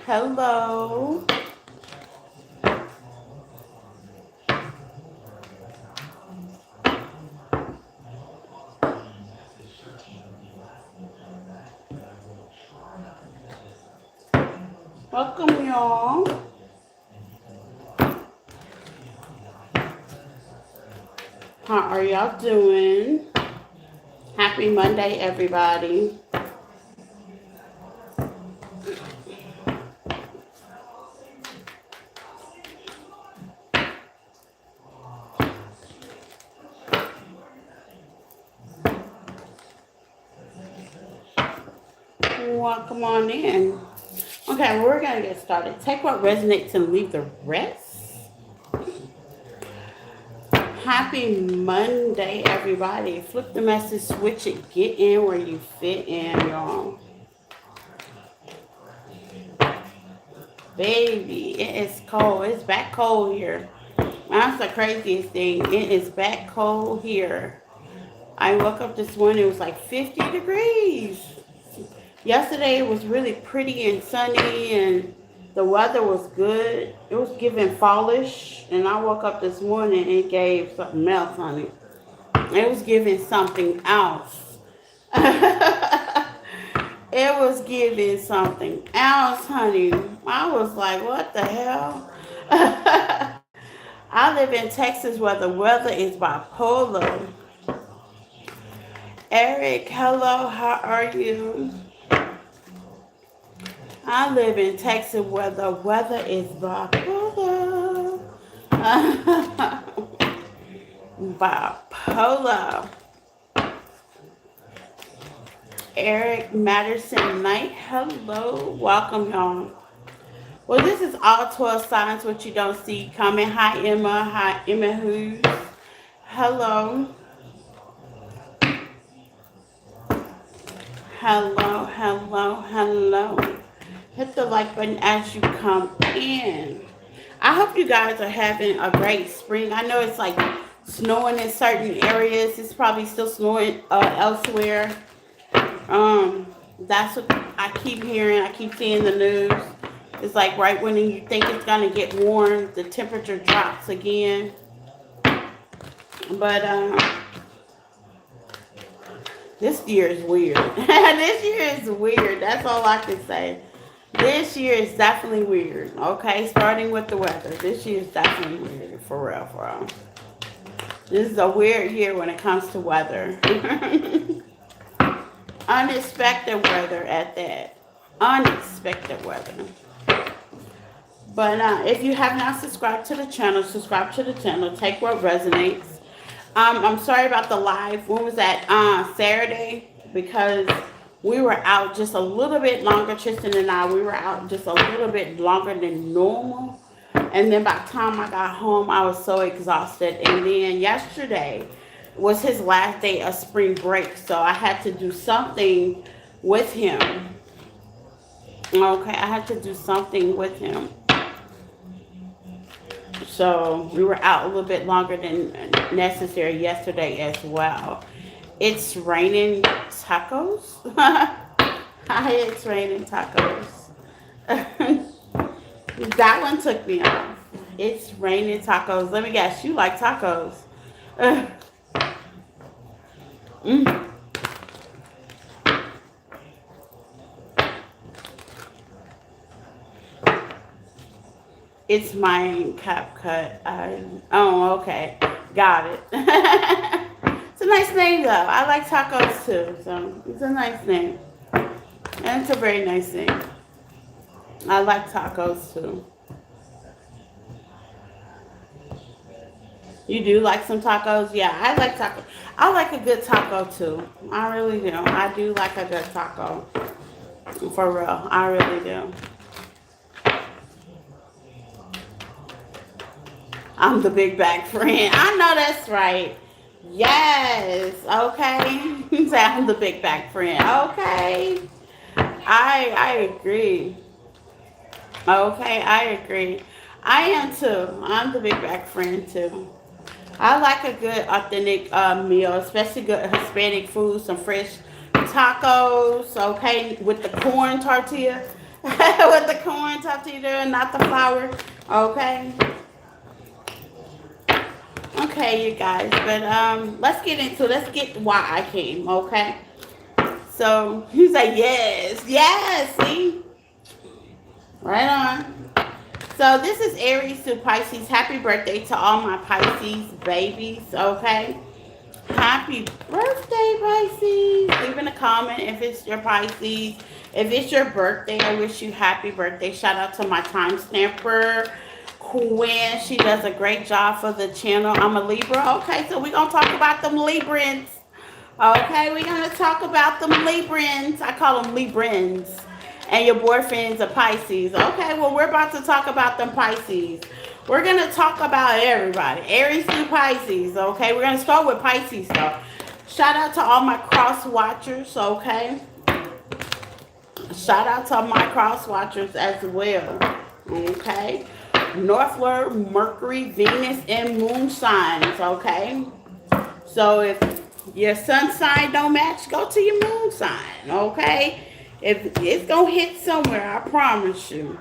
Hello. Welcome, y'all. How are y'all doing? Happy Monday, everybody. Welcome on in. Okay, we're going to get started. Take what resonates and leave the rest. Happy Monday, everybody. Flip the message, switch it, get in where you fit in, y'all. Baby, it is cold. It's back cold here. That's the craziest thing. It is back cold here. I woke up this morning, it was like 50 degrees. Yesterday it was really pretty and sunny and the weather was good. It was giving fallish and I woke up this morning and it gave something else, honey. It was giving something else. It was giving something else, honey. I was like, what the hell? I live in Texas where the weather is bipolar. Eric, hello, how are you? I live in Texas where the weather is bipolar. Bipolar. Eric Matterson Knight, hello, welcome, y'all. Well, this is all 12 signs what you don't see coming. Hi, Emma. Hi, Emma Who's. Hello. Hello, hello, hello. Hit the like button as you come in. I hope you guys are having a great spring. I know it's like snowing in certain areas. It's probably still snowing elsewhere. That's what I keep hearing. I keep seeing the news. It's like right when you think it's gonna get warm, the temperature drops again. But this year is weird. This year is weird. That's all I can say. This year is definitely weird. Okay, starting with the weather. This year is definitely weird, for real, for real. This is a weird year when it comes to weather. Unexpected weather at that. Unexpected weather. But if you have not subscribed to the channel, subscribe to the channel. Take what resonates. I'm sorry about the live. When was that? Saturday, because we were out just a little bit longer. Tristan and I, we were out just a little bit longer than normal. And then by the time I got home, I was so exhausted. And then yesterday was his last day of spring break. So I had to do something with him. Okay, I had to do something with him. So we were out a little bit longer than necessary yesterday as well. It's raining tacos. Hi, it's raining tacos. That one took me off. It's raining tacos. Let me guess, you like tacos. It's my cap cut. Oh, okay. Got it. It's a nice name, though. I like tacos, too. So, it's a nice name. And it's a very nice name. I like tacos, too. You do like some tacos? Yeah, I like tacos. I like a good taco, too. I really do. I do like a good taco. For real. I really do. I'm the big back friend. I know that's right. Yes. Okay. Say I'm the big back friend. Okay. I agree. Okay, I agree. I am too. I'm the big back friend too. I like a good authentic meal, especially good Hispanic food, some fresh tacos, okay, with the corn tortilla. With the corn tortilla, not the flour. Okay. Okay, you guys, but let's get why I came, okay? So he's like, yes, yes, see? Right on. So this is Aries to Pisces. Happy birthday to all my Pisces babies, okay? Happy birthday, Pisces. Leave in a comment if it's your Pisces. If it's your birthday, I wish you happy birthday. Shout out to my time stamper, Quinn. She does a great job for the channel. I'm a Libra. Okay, so we're going to talk about them Librans. Okay, we're going to talk about them Librans. I call them Librans. And your boyfriend's a Pisces. Okay, well, we're about to talk about them Pisces. We're going to talk about everybody. Aries through Pisces, okay? We're going to start with Pisces, though. Shout out to all my cross watchers, okay? Shout out to all my cross watchers as well, okay? Northward, Mercury, Venus, and Moon signs, okay? So if your sun sign don't match, go to your moon sign, okay? If it's going to hit somewhere, I promise you.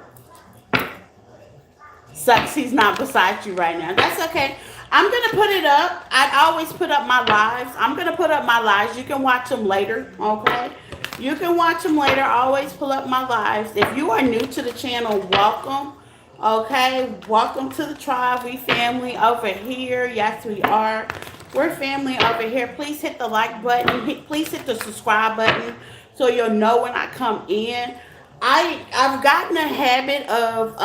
Sucks he's not beside you right now. That's okay. I'm going to put it up. I always put up my lives. I'm going to put up my lives. You can watch them later, okay? You can watch them later. I always pull up my lives. If you are new to the channel, welcome, okay? Welcome to the tribe. We family over here. Yes, we are. We're family over here. Please hit the like button. Please hit the subscribe button so you'll know when I come in. I've gotten a habit of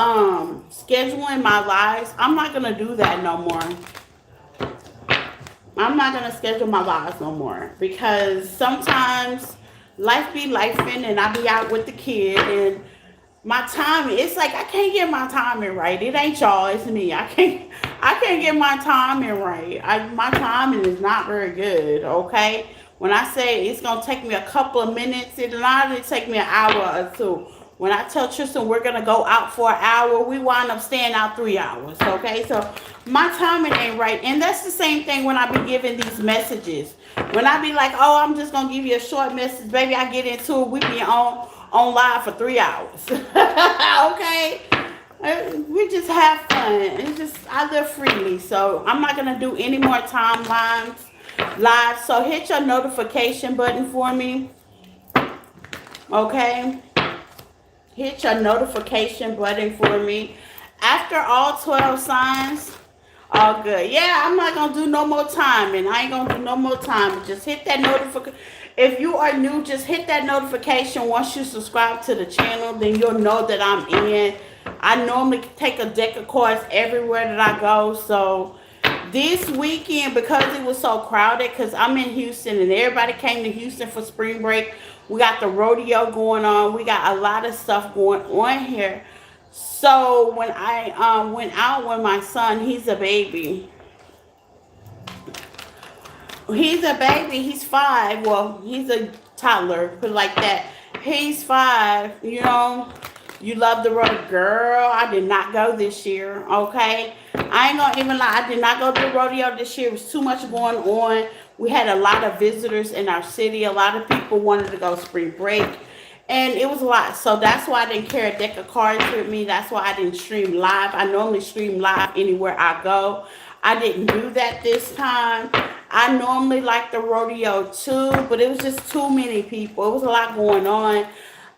scheduling my lives. I'm not gonna do that no more. I'm not gonna schedule my lives no more because sometimes life be lifing and I be out with the kid and my timing. It's like I can't get my timing right. It ain't y'all. It's me. I can't get my timing right. My timing is not very good. Okay. When I say it's going to take me a couple of minutes, it'll not take me an hour or two. When I tell Tristan we're going to go out for an hour, we wind up staying out 3 hours, okay? So my timing ain't right. And that's the same thing when I be giving these messages. When I be like, oh, I'm just going to give you a short message, baby, I get into it. We be on live for 3 hours, okay? We just have fun. It's just, I live freely. So I'm not going to do any more timelines. Live, so hit your notification button for me, okay? Hit your notification button for me. After all 12 signs, all good. Yeah, I'm not gonna do no more timing. I ain't gonna do no more timing. Just hit that notification. If you are new, just hit that notification. Once you subscribe to the channel, then you'll know that I'm in. I normally take a deck of cards everywhere that I go, so this weekend, because it was so crowded, because I'm in Houston and everybody came to Houston for spring break. We got the rodeo going on. We got a lot of stuff going on here. So when I went out with my son, he's a baby. He's 5. Well, he's a toddler, put it like that. He's 5, you know. You love the rodeo. Girl, I did not go this year, okay? I ain't gonna even lie. I did not go to the rodeo this year. It was too much going on. We had a lot of visitors in our city. A lot of people wanted to go spring break. And it was a lot. So that's why I didn't carry a deck of cards with me. That's why I didn't stream live. I normally stream live anywhere I go. I didn't do that this time. I normally like the rodeo too, but it was just too many people. It was a lot going on.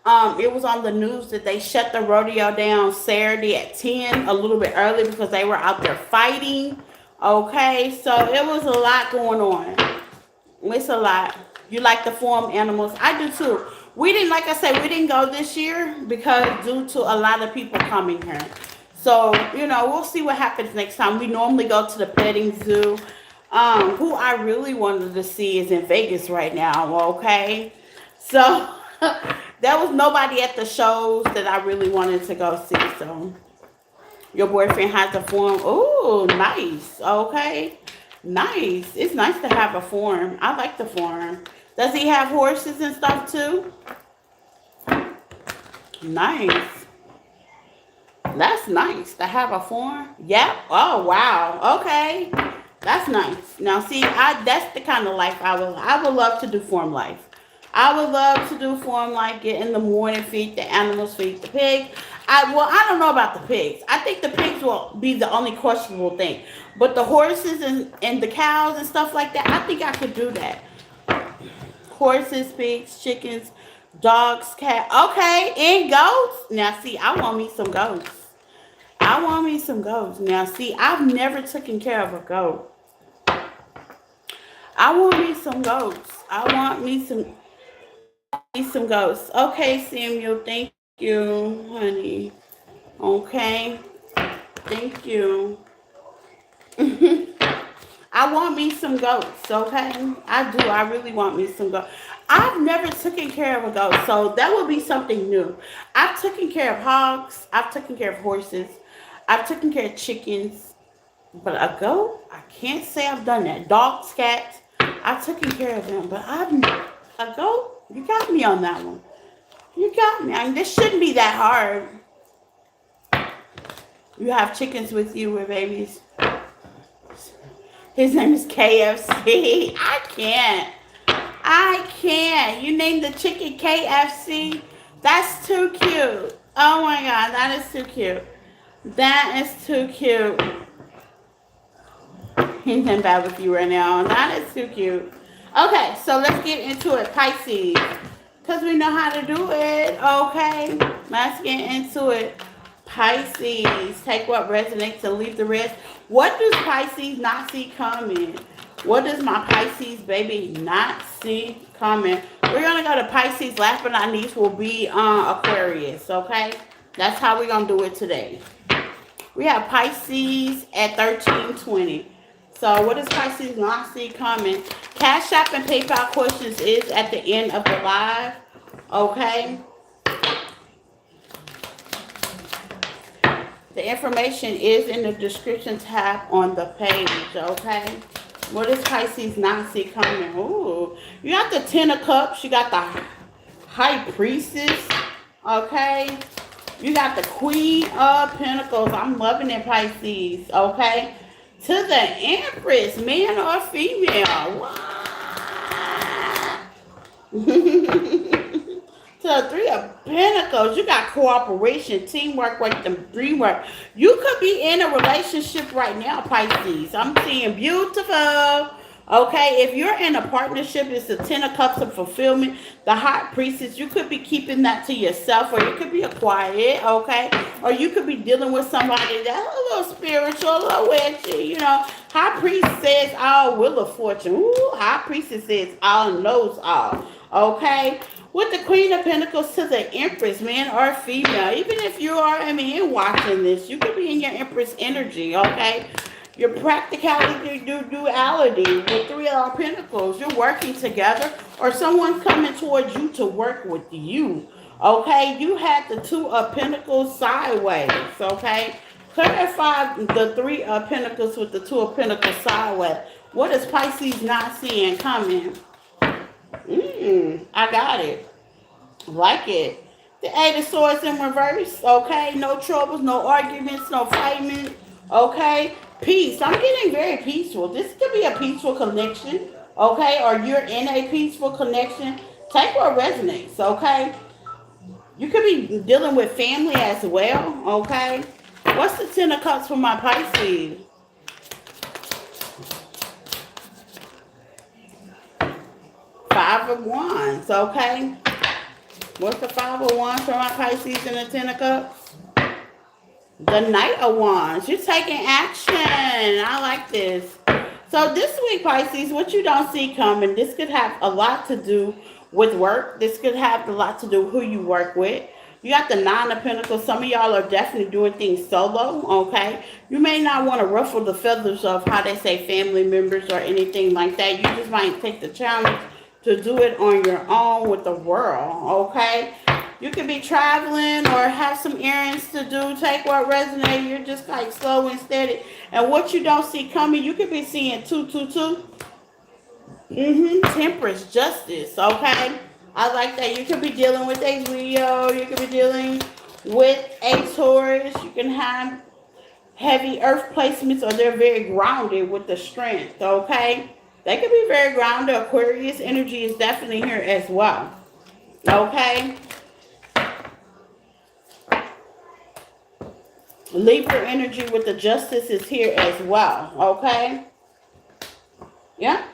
It was on the news that they shut the rodeo down Saturday at 10, a little bit early because they were out there fighting. Okay, so it was a lot going on. It's a lot. You like the farm animals? I do too. We didn't, like I said, we didn't go this year because due to a lot of people coming here. So, we'll see what happens next time. We normally go to the petting zoo. Who I really wanted to see is in Vegas right now, okay? So, there was nobody at the shows that I really wanted to go see, so. Your boyfriend has a farm. Ooh, nice. Okay. Nice. It's nice to have a farm. I like the farm. Does he have horses and stuff too? Nice. That's nice to have a farm. Yep. Oh wow. Okay. That's nice. Now see, that's the kind of life I would love to do farm life. I would love to do farm life, get in the morning, feed the animals, feed the pig. I don't know about the pigs. I think the pigs will be the only questionable thing. But the horses and the cows and stuff like that, I think I could do that. Horses, pigs, chickens, dogs, cats. Okay, and goats. Now see, I want me some goats. I want me some goats. Now see, I've never taken care of a goat. I want me some goats. I want me some goats. Okay, Samuel, thank you, honey. Okay, thank you. I want me some goats, okay? I do. I really want me some goats. I've never taken care of a goat, so that would be something new. I've taken care of hogs. I've taken care of horses. I've taken care of chickens. But a goat, I can't say I've done that. Dogs, cats, I've taken care of them. But a goat, you got me on that one. You got me. I mean, this shouldn't be that hard. You have chickens with you with babies. His name is KFC. I can't. I can't. You named the chicken KFC? That's too cute. Oh my God, that is too cute. That is too cute. He's in bed with you right now. That is too cute. Okay, so let's get into it. Pisces. Because we know how to do it. Okay, let's get into it. Pisces. Take what resonates and leave the rest. What does Pisces not see coming? What does my Pisces baby not see coming? We're going to go to Pisces. Last but not least will be Aquarius. Okay, that's how we're going to do it today. We have Pisces at 1320. So what does Pisces not see coming? Cash App and PayPal questions is at the end of the live. Okay. The information is in the description tab on the page. Okay. What does Pisces not see coming? Ooh. You got the Ten of Cups. You got the High Priestess. Okay. You got the Queen of Pentacles. I'm loving it, Pisces. Okay. To the Empress, man or female. To the Three of Pentacles, you got cooperation, teamwork, like them dreamwork. You could be in a relationship right now, Pisces. I'm seeing beautiful. Okay, if you're in a partnership, it's the Ten of Cups of fulfillment, the High Priestess. You could be keeping that to yourself, or you could be a quiet, okay? Or you could be dealing with somebody that's a little spiritual, a little witchy, High Priest says all, Wheel of Fortune. Ooh, High Priestess says all, knows all, okay? With the Queen of Pentacles to the Empress, man or female. Even if you are a man watching this, you could be in your Empress energy, okay? Your practicality, your duality, with Three of Pentacles, you're working together, or someone's coming towards you to work with you, okay? You had the Two of Pentacles sideways, okay? Clarify the Three of Pentacles with the Two of Pentacles sideways. What is Pisces not seeing coming? I got it. Like it. The Eight of Swords in reverse, okay? No troubles, no arguments, no fighting, okay? Peace. I'm getting very peaceful. This could be a peaceful connection, okay? Or you're in a peaceful connection. Take what resonates, okay? You could be dealing with family as well, okay? What's the Ten of Cups for my Pisces? Five of Wands, okay? What's the Five of Wands for my Pisces and the Ten of Cups? The Knight of Wands. You're taking action. I like this. So this week, Pisces, what you don't see coming, this could have a lot to do with work. This could have a lot to do with who you work with. You got the Nine of Pentacles. Some of y'all are definitely doing things solo, okay? You may not want to ruffle the feathers of how they say family members or anything like that. You just might take the challenge to do it on your own with the world, okay? You could be traveling or have some errands to do. Take what resonates. You're just like slow and steady. And what you don't see coming, you could be seeing 222. Temperance, justice, okay? I like that. You could be dealing with a Leo. You could be dealing with a Taurus. You can have heavy earth placements or they're very grounded with the strength, okay? They could be very grounded. Aquarius energy is definitely here as well, okay? Libra energy with the justice is here as well, okay? Yeah.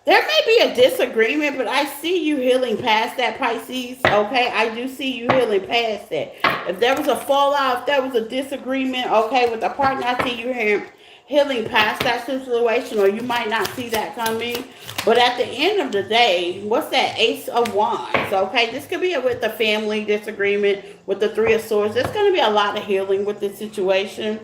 There may be a disagreement, but I see you healing past that, Pisces, okay? I do see you healing past that. If there was a fallout, if there was a disagreement, okay, with a partner, I see you healing past that situation, or you might not see that coming. But at the end of the day, what's that? Ace of Wands, okay? This could be with the family disagreement, with the Three of Swords. There's going to be a lot of healing with this situation.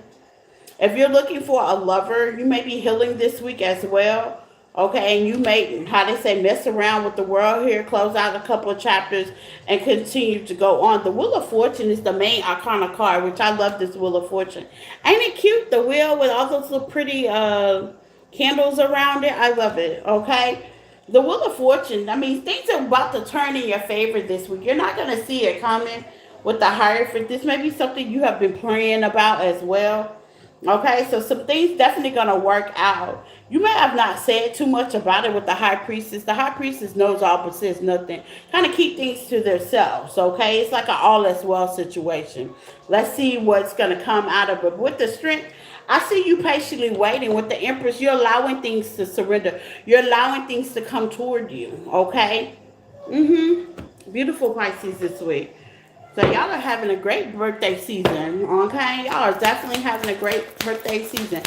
If you're looking for a lover, you may be healing this week as well. Okay, and you may, how they say, mess around with the world here, close out a couple of chapters, and continue to go on. The Wheel of Fortune is the main arcana card, which I love this Wheel of Fortune. Ain't it cute, the wheel with all those little pretty candles around it? I love it, okay? The Wheel of Fortune, I mean, things are about to turn in your favor this week. You're not going to see it coming with the Hierophant. This may be something you have been praying about as well. Okay, so some things definitely going to work out. You may have not said too much about it with the High Priestess. The High Priestess knows all but says nothing. Kind of keep things to themselves, okay? It's like an all is well situation. Let's see what's going to come out of it. With the Strength, I see you patiently waiting. With the Empress, you're allowing things to surrender. You're allowing things to come toward you, okay? Beautiful Pisces this week. So y'all are having a great birthday season, okay? Y'all are definitely having a great birthday season.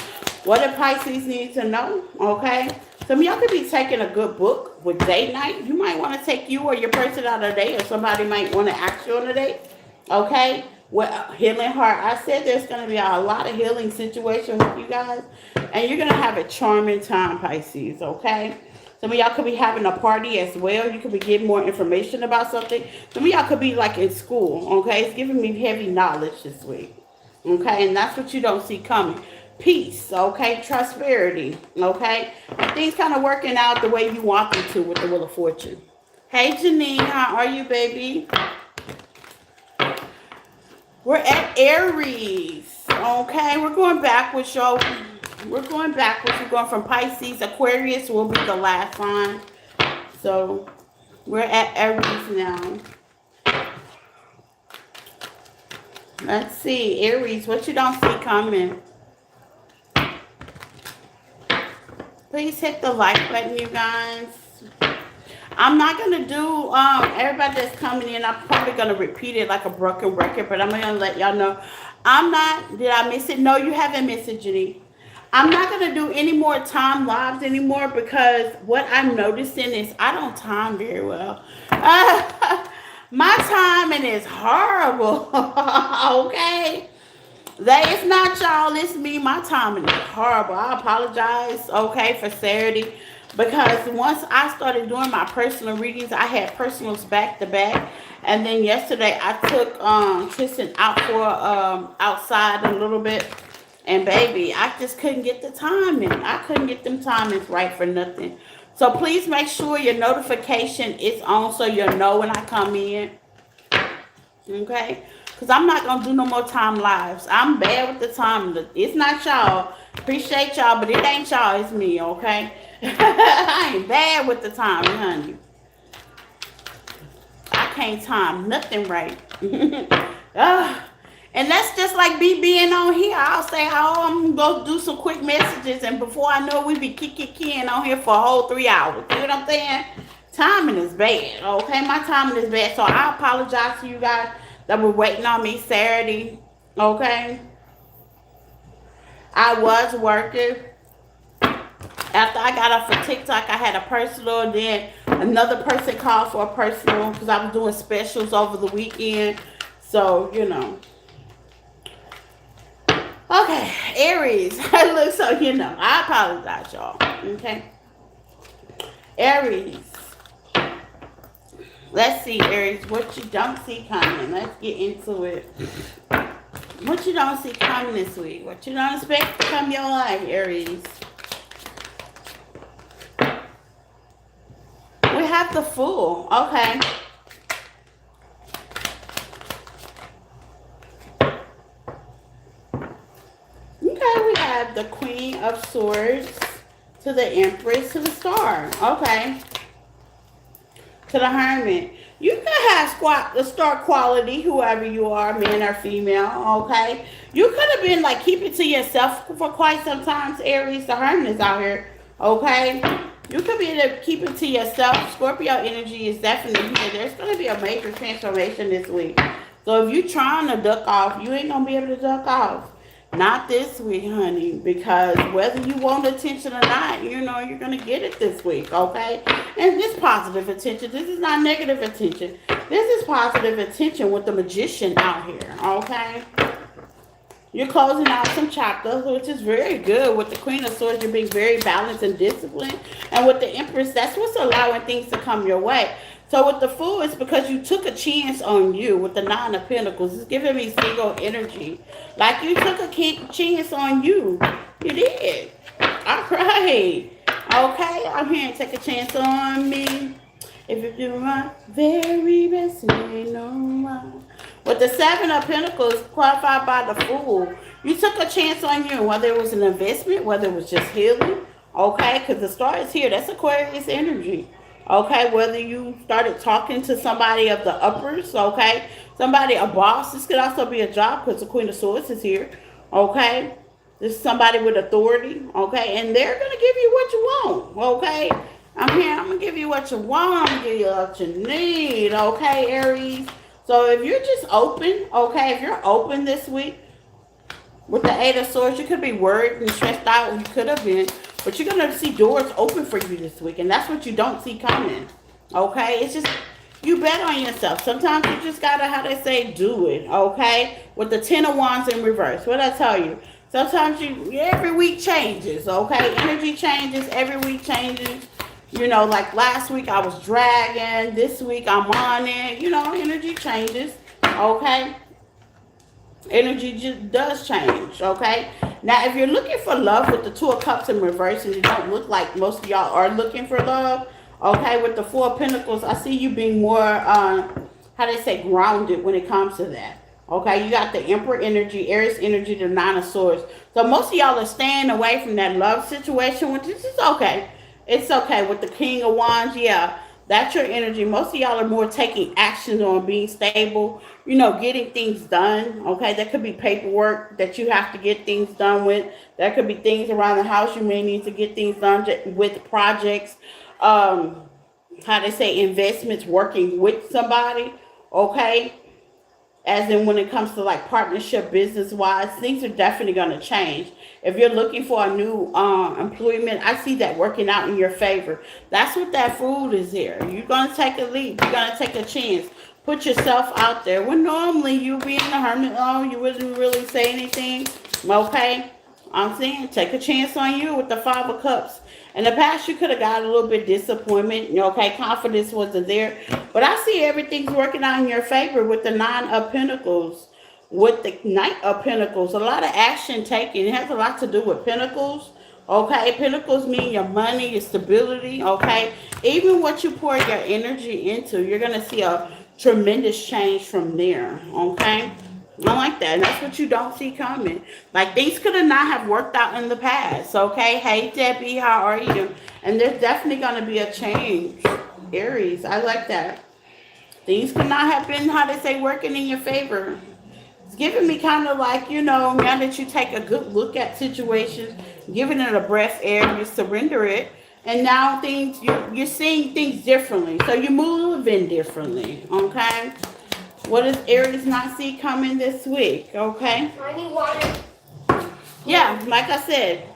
What do Pisces need to know, okay? Some of y'all could be taking a good book with date night. You might want to take you or your person on a date, or somebody might want to ask you on a date, okay? Well, healing heart. I said there's going to be a lot of healing situation with you guys, and you're going to have a charming time, Pisces, okay? Some of y'all could be having a party as well. You could be getting more information about something. Some of y'all could be like in school, okay? It's giving me heavy knowledge this week, okay? And that's what you don't see coming. Peace, okay? Prosperity, okay? And things kind of working out the way you want them to with the Wheel of Fortune. Hey, Janine, how are you, baby? We're at Aries, okay? We're going backwards, y'all. We're going backwards. We're going from Pisces. Aquarius will be the last sign. So we're at Aries now. Let's see. Aries, what you don't see coming. Please hit the like button, you guys. I'm not going to do, everybody that's coming in, I'm probably going to repeat it like a broken record, but I'm going to let y'all know. Did I miss it? No, you haven't missed it, Jenny. I'm not going to do any more time lives anymore because what I'm noticing is I don't time very well. My timing is horrible, okay? That is not y'all, it's me. My timing is horrible. I apologize, okay, for Saturday. Because once I started doing my personal readings, I had personals back to back. And then yesterday I took Tristan out for outside a little bit. And baby, I just couldn't get the timing. I couldn't get them timings right for nothing. So please make sure your notification is on so you'll know when I come in. Okay? Because I'm not going to do no more time lives. I'm bad with the time. It's not y'all. Appreciate y'all, but it ain't y'all. It's me, okay? I ain't bad with the time, honey. I can't time nothing right. And that's just like me being on here. I'll say, oh, I'm going to do some quick messages. And before I know it, we be kicking on here for a whole 3 hours. You know what I'm saying? Timing is bad, okay? My timing is bad. So I apologize to you guys that were waiting on me Saturday, okay? I was working. After I got off of TikTok, I had a personal, then another person called for a personal because I was doing specials over the weekend. So, you know. Okay, Aries. Look, so you know, I apologize, y'all. Okay. Aries. Let's see, Aries, what you don't see coming. Let's get into it. What you don't see coming this week. What you don't expect to come your life, Aries. We have the Fool. Okay. Okay, we have the Queen of Swords to the Empress to the Star. Okay. To the Hermit. You can have the star quality, whoever you are, man or female, okay? You could have been like, keep it to yourself for quite some time, Aries. The Hermit is out here, okay? You could be able to keep it to yourself. Scorpio energy is definitely here. There's going to be a major transformation this week. So if you're trying to duck off, you ain't going to be able to duck off. Not this week, honey, because whether you want attention or not, you know, you're going to get it this week, okay? And this positive attention. This is not negative attention. This is positive attention with the Magician out here, okay? You're closing out some chapters, which is very good. With the Queen of Swords, you're being very balanced and disciplined. And with the Empress, that's what's allowing things to come your way. So with the Fool, it's because you took a chance on you. With the Nine of Pentacles, it's giving me single energy. Like you took a chance on you. You did. All right. Okay, I'm here to take a chance on me. If you do my very best, you ain't no one. With the Seven of Pentacles, qualified by the Fool, you took a chance on you, whether it was an investment, whether it was just healing, okay? Because the Star is here. That's Aquarius energy, okay? Whether you started talking to somebody of the uppers, okay? Somebody, a boss. This could also be a job because the Queen of Swords is here, okay? This is somebody with authority, okay? And they're going to give you what you want, okay? I'm here. I'm going to give you what you want. I'm going to give you what you need, okay, Aries? So if you're just open, okay, if you're open this week with the Eight of Swords, you could be worried and stressed out. You could have been. But you're going to see doors open for you this week. And that's what you don't see coming, okay? It's just, you bet on yourself. Sometimes you just got to, how they say, do it, okay? With the Ten of Wands in reverse. What I tell you? Sometimes every week changes, okay? Energy changes, every week changes. You know, like last week I was dragging. This week I'm on it. You know, energy changes, okay? Energy just does change, okay? Now, if you're looking for love with the Two of Cups in reverse and you don't look like most of y'all are looking for love, okay, with the Four of Pentacles, I see you being more, how they say, grounded when it comes to that. Okay, you got the Emperor energy, Aries energy, the Nine of Swords. So most of y'all are staying away from that love situation, which is okay. It's okay. With the King of Wands, yeah, that's your energy. Most of y'all are more taking actions on being stable, you know, getting things done. Okay, that could be paperwork that you have to get things done with. That could be things around the house you may need to get things done with, projects. How they say, investments, working with somebody. Okay. As in when it comes to like partnership, business-wise, things are definitely going to change. If you're looking for a new employment, I see that working out in your favor. That's what that Fool is here. You're going to take a leap. You're going to take a chance. Put yourself out there. When normally you be in the hermit, you wouldn't really say anything. Okay? I'm saying take a chance on you with the Five of Cups. In the past, you could have got a little bit disappointment. Okay, confidence wasn't there. But I see everything's working out in your favor with the Nine of Pentacles. With the Knight of Pentacles, a lot of action taken. It has a lot to do with Pentacles. Okay, Pentacles mean your money, your stability. Okay, even what you pour your energy into, you're going to see a tremendous change from there. Okay. I like that. And that's what you don't see coming. Like, things could have not have worked out in the past. Okay? Hey, Debbie, how are you? And there's definitely going to be a change. Aries, I like that. Things could not have been, how they say, working in your favor. It's giving me kind of like, you know, now that you take a good look at situations, giving it a breath air, you surrender it, And now things you're seeing things differently, so you're moving differently. Okay. What does Aries not see coming this week? Okay. I need water. Yeah, like I said,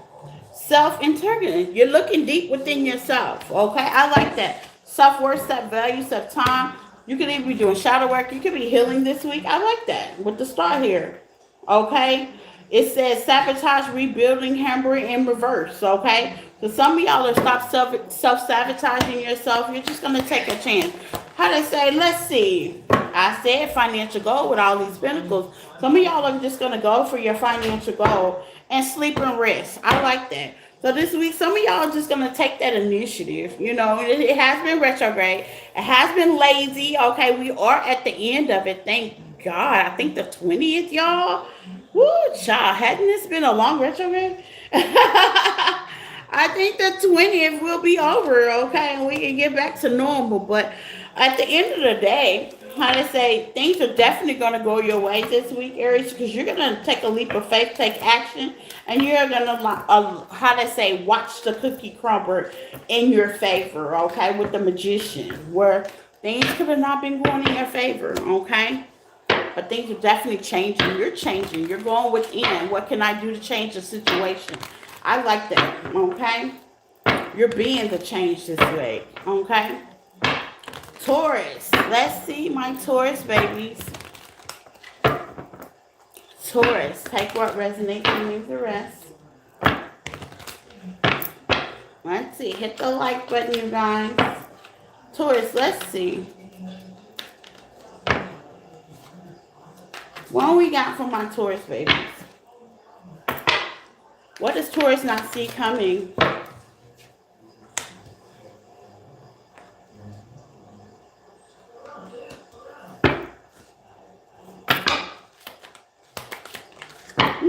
self-integrity. You're looking deep within yourself. Okay, I like that. Self-worth, self-value, self-time. You could even be doing shadow work. You could be healing this week. I like that with the star here. Okay, it says sabotage, rebuilding, hampering in reverse. Okay, so some of y'all are stop self-sabotaging yourself. You're just gonna take a chance. How they say? Let's see. I said financial goal with all these pinnacles. Some of y'all are just gonna go for your financial goal and sleep and rest. I like that. So this week, some of y'all are just gonna take that initiative. You know, it has been retrograde. It has been lazy. Okay, we are at the end of it. Thank God. I think the 20th, y'all. Woo, child. Hadn't this been a long retrograde? I think the 20th will be over, okay, and we can get back to normal. But at the end of the day, how to say, things are definitely going to go your way this week, Aries, because you're going to take a leap of faith, take action, and you're going to, how to say, watch the cookie crumble in your favor, okay, with the magician, where things could have not been going in your favor, okay? But things are definitely changing. You're changing. You're going within. What can I do to change the situation? I like that, okay? You're being the change this way, okay? Taurus. Let's see my Taurus babies. Taurus. Take what resonates and leave the rest. Let's see. Hit the like button, you guys. Taurus, let's see. What we got for my Taurus babies? What does Taurus not see coming?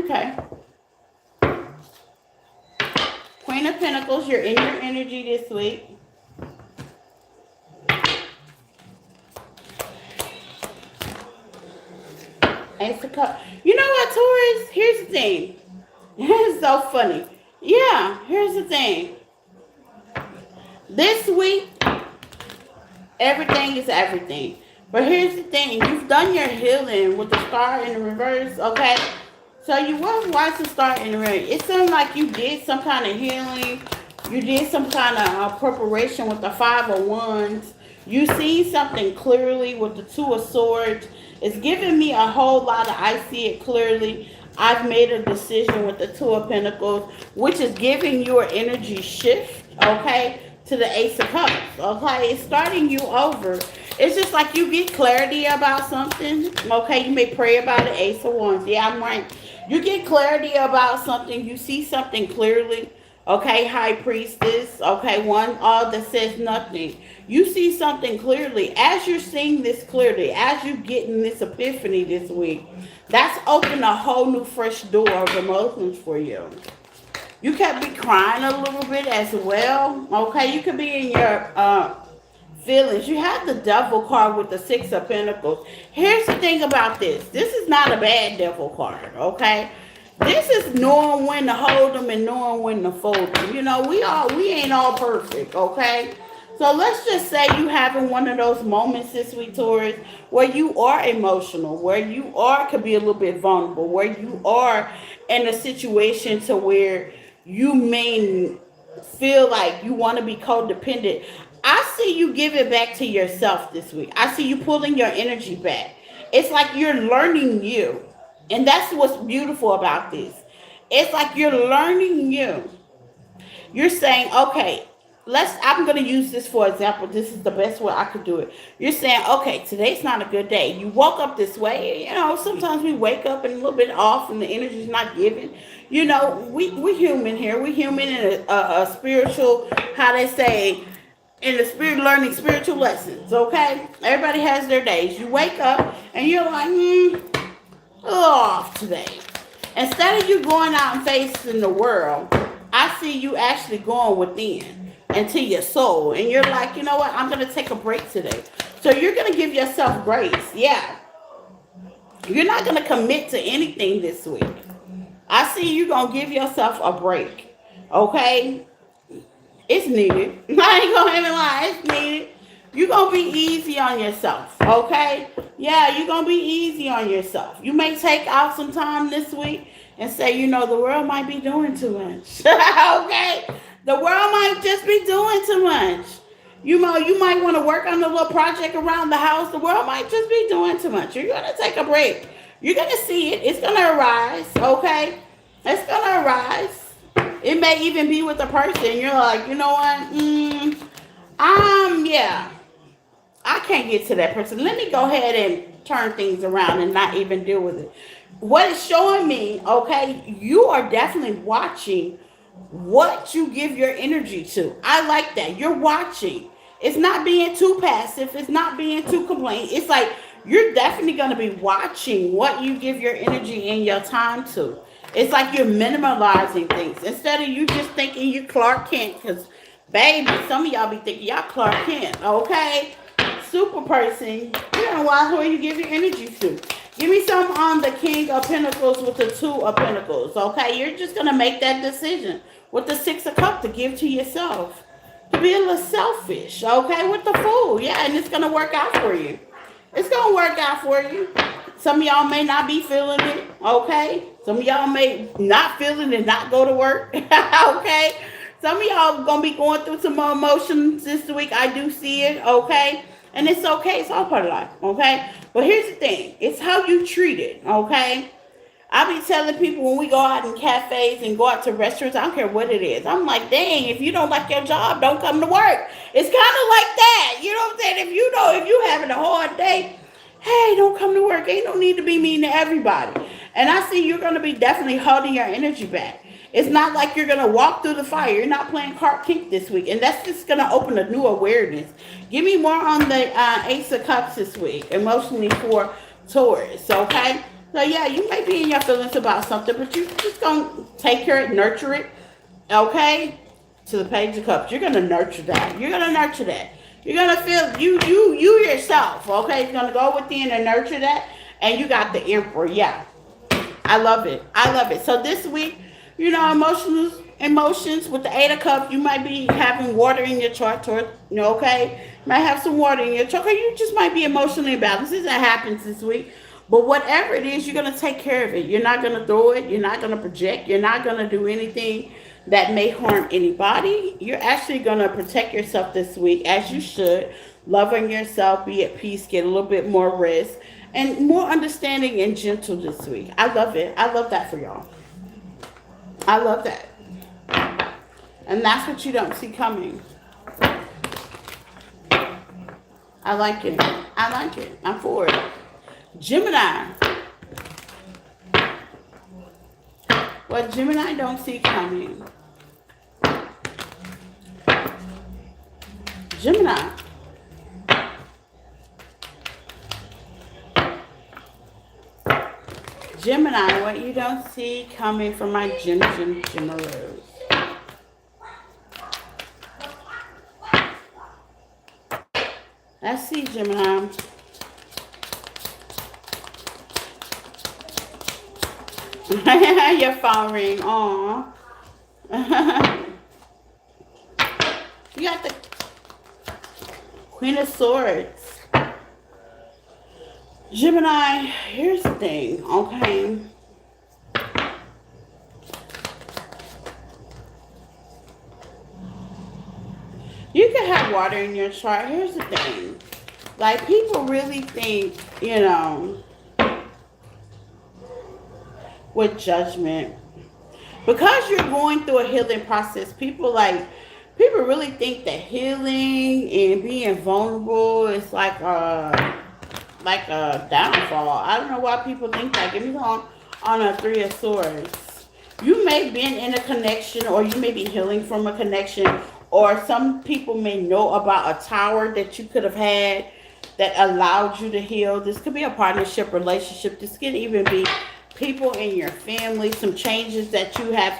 Okay. Queen of Pentacles, you're in your energy this week. Ace of Cups. You know what, Taurus? Here's the thing. It's so funny. Yeah, here's the thing. This week, everything is everything. But here's the thing. You've done your healing with the star in the reverse, okay? So you was wise to start in the reverse. It seemed like you did some kind of healing. You did some kind of preparation with the Five of Wands. You see something clearly with the Two of Swords. It's giving me a whole lot of I see it clearly. I've made a decision with the Two of Pentacles, which is giving your energy shift, okay, to the Ace of Cups, okay? It's starting you over. It's just like you get clarity about something, okay? You may pray about it, Ace of Wands. Yeah, I'm right. You get clarity about something. You see something clearly, okay? High Priestess, okay? One all that says nothing. You see something clearly. As you're seeing this clearly, as you're getting this epiphany this week, that's opened a whole new fresh door of emotions for you. You could be crying a little bit as well. Okay, you could be in your feelings. You have the Devil card with the Six of Pentacles. Here's the thing about this. This is not a bad Devil card, okay? This is knowing when to hold them and knowing when to fold them. You know, we ain't all perfect, okay? So let's just say you having one of those moments this week, Taurus, where you are emotional, where you are could be a little bit vulnerable, where you are in a situation to where you may feel like you want to be codependent. I see you give it back to yourself this week. I see you pulling your energy back. It's like you're learning you. And that's what's beautiful about this. It's like you're learning you. You're saying, okay, I'm going to use this for example. This is the best way I could do it. You're saying, okay, today's not a good day. You woke up this way. You know, sometimes we wake up and a little bit off and the energy's not given. You know, we human here. We human in a spiritual, how they say, in the spirit, learning spiritual lessons, okay? Everybody has their days. You wake up and you're like, off today. Instead of you going out and facing the world, I see you actually going within into your soul. And you're like, you know what? I'm going to take a break today. So you're going to give yourself grace. Yeah. You're not going to commit to anything this week. I see you're going to give yourself a break. Okay? It's needed. I ain't gonna even lie, it's needed. You're gonna be easy on yourself, okay? Yeah, you're gonna be easy on yourself. You may take out some time this week and say, the world might be doing too much. Okay? The world might just be doing too much. You might want to work on a little project around the house. The world might just be doing too much. You're gonna take a break. You're gonna see it. It's gonna arise, okay? It's gonna arise. It may even be with a person. You're like, you know what? Yeah, I can't get to that person. Let me go ahead and turn things around and not even deal with it. What it's showing me, okay, you are definitely watching what you give your energy to. I like that. You're watching. It's not being too passive. It's not being too complaint. It's like you're definitely going to be watching what you give your energy and your time to. It's like you're minimalizing things instead of you just thinking you Clark Kent. Because, baby, some of y'all be thinking y'all Clark Kent, okay? Super person, you're going to watch where you give your energy to. Give me some on the King of Pentacles with the Two of Pentacles, okay? You're just going to make that decision with the Six of Cups to give to yourself. To be a little selfish, okay? With the Fool, yeah, and it's going to work out for you. It's going to work out for you. Some of y'all may not be feeling it, okay? Some of y'all may not feel it and not go to work, okay? Some of y'all going to be going through some more emotions this week. I do see it, okay? And it's okay. It's all part of life, okay? But here's the thing. It's how you treat it, okay? I be telling people when we go out in cafes and go out to restaurants, I don't care what it is. I'm like, dang, if you don't like your job, don't come to work. It's kind of like that. You know what I'm saying? If you having a hard day, hey, don't come to work. Ain't no need to be mean to everybody. And I see you're going to be definitely holding your energy back. It's not like you're going to walk through the fire. You're not playing Clark Kent this week. And that's just going to open a new awareness. Give me more on the Ace of Cups this week, emotionally for Taurus, okay? So, yeah, you may be in your feelings about something, but you're just going to take care of it, nurture it, okay? To the Page of Cups. You're going to nurture that. You're going to nurture that. You're going to feel you yourself, okay? You're going to go within and nurture that. And you got the Emperor, yeah. I love it. I love it. So this week, emotions with the Eight of Cups, you might be having water in your chart, okay? You might have some water in your chart, or you just might be emotionally imbalanced. That happens this week. But whatever it is, you're going to take care of it. You're not going to throw it. You're not going to project. You're not going to do anything that may harm anybody. You're actually going to protect yourself this week, as you should. Love on yourself, be at peace, get a little bit more rest, and more understanding and gentle this week. I love it. I love that for y'all. I love that. And that's what you don't see coming. I like it. I like it. I'm for it. Gemini. What Gemini don't see coming. Gemini. Gemini, what you don't see coming from my Geminis. Let's see, Gemini. Your phone ring. Aw. You got the Queen of Swords. Gemini, here's the thing, okay? You can have water in your chart. Here's the thing. Like, people really think, with judgment. Because you're going through a healing process, people really think that healing and being vulnerable is like a downfall. I don't know why people think that. Give me on a Three of Swords. You may have been in a connection, or you may be healing from a connection, or some people may know about a tower that you could have had that allowed you to heal. This could be a partnership relationship. This could even be people in your family, some changes that you have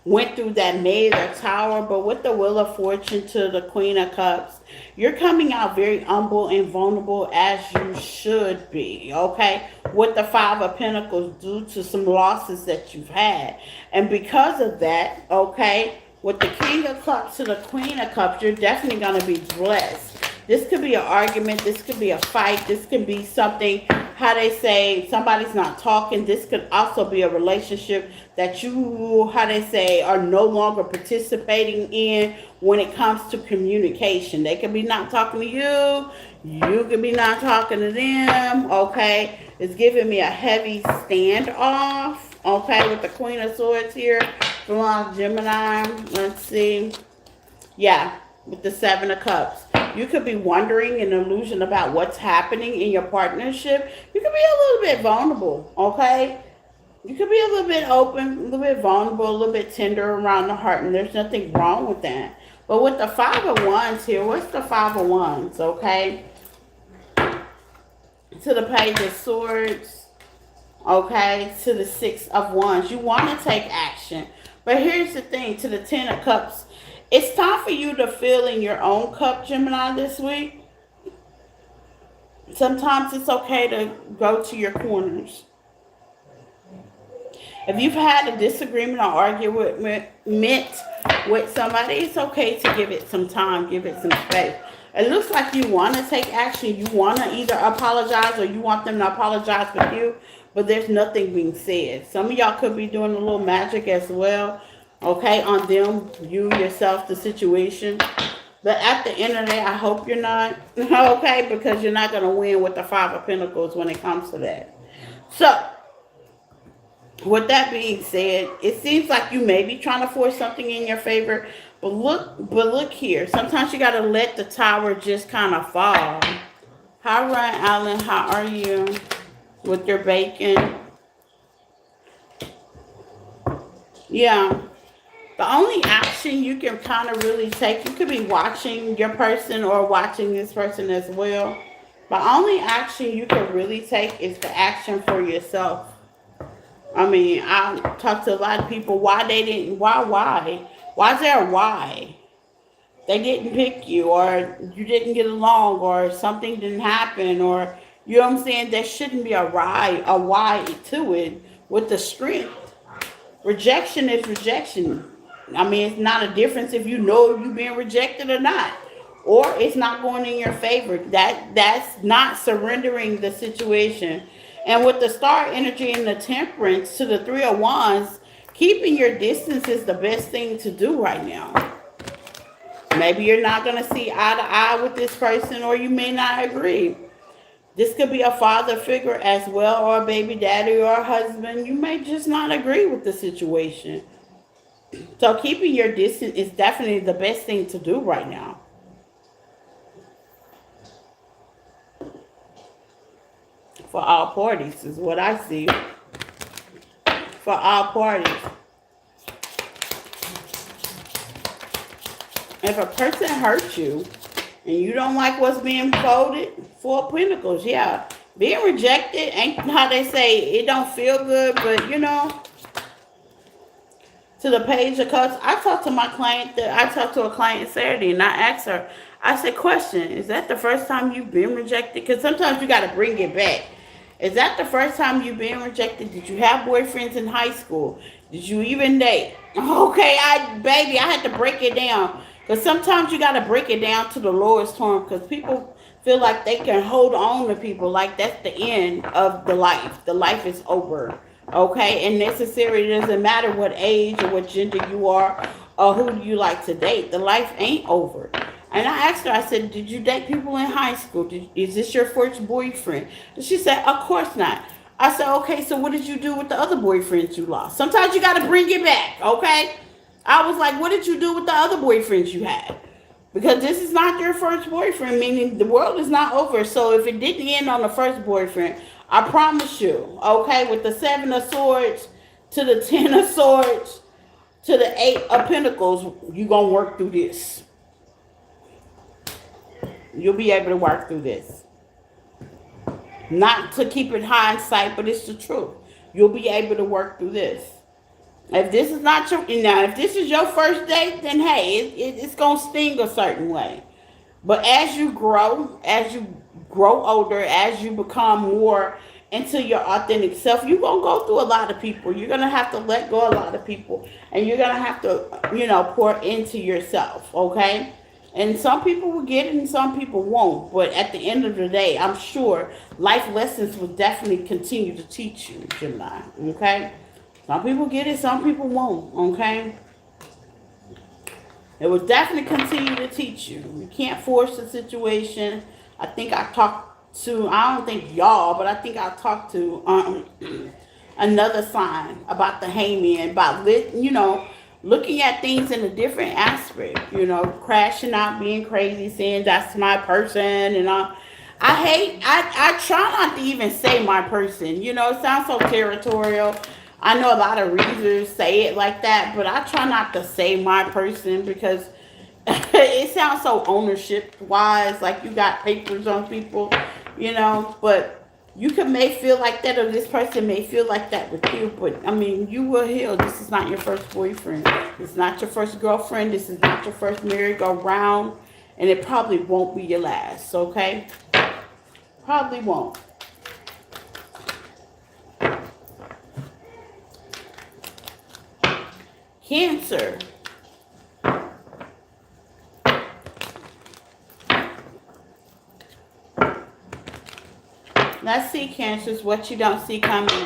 went through that made a tower. But with the Wheel of Fortune to the Queen of Cups, you're coming out very humble and vulnerable, as you should be, okay? With the Five of Pentacles, due to some losses that you've had. And because of that, okay, With the King of Cups to the Queen of Cups, you're definitely going to be blessed. This could be an argument. This could be a fight. This could be something, how they say, somebody's not talking. This could also be a relationship that you, how they say, are no longer participating in when it comes to communication. They could be not talking to you. You could be not talking to them. Okay. It's giving me a heavy standoff. Okay. With the Queen of Swords here from Gemini. Let's see. Yeah, with the Seven of Cups. You could be wondering an illusion about what's happening in your partnership. You could be a little bit vulnerable, okay? You could be a little bit open, a little bit vulnerable, a little bit tender around the heart, and there's nothing wrong with that. But with the Five of Wands here, what's the Five of Wands, okay? To the Page of Swords, okay? To the Six of Wands. You want to take action. But here's the thing, to the Ten of Cups. It's time for you to fill in your own cup, Gemini, this week. Sometimes it's okay to go to your corners. If you've had a disagreement or argument with somebody, it's okay to give it some time, give it some space. It looks like you want to take action. You want to either apologize or you want them to apologize with you, but there's nothing being said. Some of y'all could be doing a little magic as well. Okay, on them, you, yourself, the situation. But at the end of the day, I hope you're not. Okay, because you're not going to win with the Five of Pentacles when it comes to that. So, with that being said, it seems like you may be trying to force something in your favor. But look here. Sometimes you got to let the tower just kind of fall. Hi, Ryan Allen. How are you with your bacon? Yeah. The only action you can kind of really take, you could be watching your person or watching this person as well. The only action you can really take is the action for yourself. I mean, I talk to a lot of people, why they didn't, why? Why is there a why? They didn't pick you, or you didn't get along, or something didn't happen, or, you know what I'm saying? There shouldn't be a why to it with the strength. Rejection is rejection. I mean, it's not a difference if you know you're being rejected or not. Or it's not going in your favor. That's not surrendering the situation. And with the Star energy and the Temperance to the Three of Wands, keeping your distance is the best thing to do right now. Maybe you're not going to see eye to eye with this person, or you may not agree. This could be a father figure as well, or a baby daddy, or a husband. You may just not agree with the situation. So keeping your distance is definitely the best thing to do right now. For all parties is what I see. For all parties. If a person hurts you and you don't like what's being folded, Four of Pentacles, yeah. Being rejected ain't how they say it don't feel good, but you know. To the Page of Cups, I talked to a client Saturday, and I asked her, I said, question, is that the first time you've been rejected? Because sometimes you got to bring it back. Is that the first time you've been rejected? Did you have boyfriends in high school? Did you even date? Okay, I had to break it down. Because sometimes you got to break it down to the lowest form, because people feel like they can hold on to people like that's the end of the life. The life is over. Okay, and necessary, it doesn't matter what age or what gender you are or who you like to date. The life ain't over. And I asked her, I said, did you date people in high school? Is this your first boyfriend? And she said, of course not. I said, okay, so what did you do with the other boyfriends you lost? Sometimes you got to bring it back, okay? I was like, what did you do with the other boyfriends you had? Because this is not your first boyfriend, meaning the world is not over. So if it didn't end on the first boyfriend, I promise you, okay, with the Seven of Swords to the Ten of Swords to the Eight of Pentacles, you're going to work through this. You'll be able to work through this. Not to keep it hindsight, but it's the truth. You'll be able to work through this. If this is not your, now, if this is your first date, then hey, it's going to sting a certain way. But as you grow older, as you become more into your authentic self, you're gonna go through a lot of people. You're gonna have to let go a lot of people, and you're gonna have to, pour into yourself. Okay. And some people will get it, and some people won't. But at the end of the day, I'm sure life lessons will definitely continue to teach you, Gemini. Okay. Some people get it, some people won't. Okay. It will definitely continue to teach you. You can't force the situation. I think I talked to, I don't think y'all, but I think I talked to another sign about the hangman, about, looking at things in a different aspect, crashing out, being crazy, saying that's my person, and I try not to even say my person. It sounds so territorial. I know a lot of readers say it like that, but I try not to say my person because it sounds so ownership wise, like you got papers on people. But you can may feel like that, or this person may feel like that with you. But I mean, you will heal. This is not your first boyfriend. It's not your first girlfriend. This is not your first merry-go-round, and it probably won't be your last. Okay, probably won't. Cancer. Let's see, Cancers, what you don't see coming.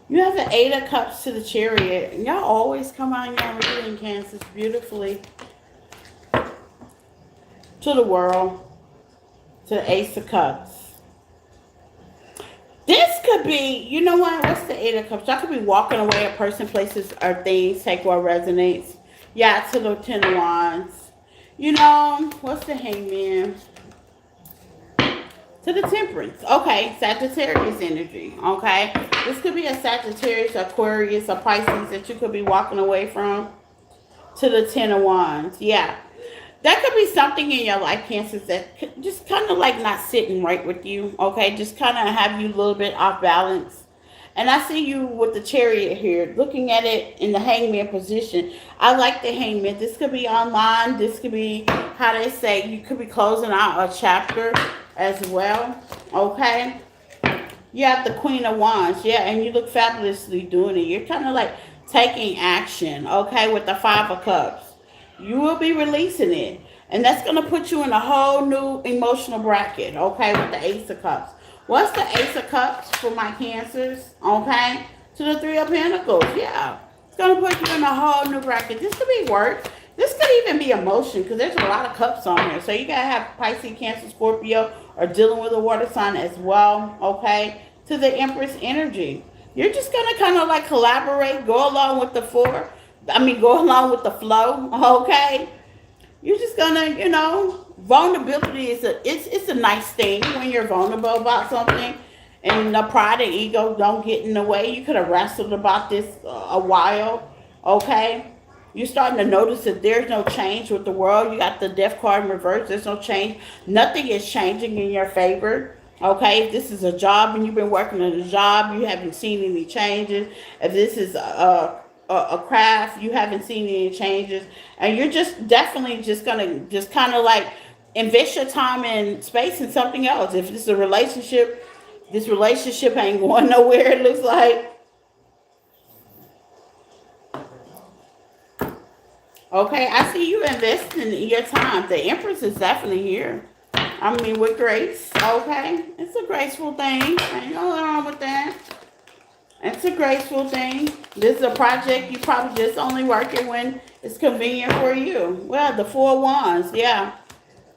You have an Eight of Cups to the Chariot. Y'all always come on your reading, Cancers, beautifully. To the World. To the Ace of Cups. This could be, you know what? What's the Eight of Cups? Y'all could be walking away, a person, places, or things. Take what resonates. Yeah, to the Ten of Wands. What's the Hangman? To the Temperance. Okay, Sagittarius energy. Okay, this could be a Sagittarius, Aquarius, or Pisces that you could be walking away from. To the Ten of Wands. Yeah. That could be something in your life, Cancers, that just kind of like not sitting right with you, okay? Just kind of have you a little bit off balance. And I see you with the Chariot here, looking at it in the Hangman position. I like the Hangman. This could be online. This could be, how they say, you could be closing out a chapter as well, okay? You have the Queen of Wands, yeah, and you look fabulously doing it. You're kind of like taking action, okay, with the Five of Cups. You will be releasing it. And that's going to put you in a whole new emotional bracket, okay, with the Ace of Cups. What's the Ace of Cups for my Cancers, okay? To the Three of Pentacles, yeah. It's going to put you in a whole new bracket. This could be work. This could even be emotion because there's a lot of cups on here. So you got to have Pisces, Cancer, Scorpio, or dealing with a water sign as well, okay? To the Empress energy. You're just going to kind of like collaborate, go along with the go along with the flow, okay? You're just gonna, vulnerability is it's a nice thing when you're vulnerable about something, and the pride and ego don't get in the way. You could have wrestled about this a while, okay? You're starting to notice that there's no change with the world. You got the Death card in reverse. There's no change. Nothing is changing in your favor. Okay, if this is a job and you've been working at a job, you haven't seen any changes. If this is a craft, you haven't seen any changes, and you're just definitely just gonna just kind of like invest your time and space in something else. If this is a relationship, this relationship ain't going nowhere, it looks like. Okay, I see you investing in your time. The Empress is definitely here. I mean, with grace. Okay, it's a graceful thing. Ain't nothing wrong with that. It's a graceful thing. This is a project you probably just only working when it's convenient for you. Well, the Four of Wands, yeah.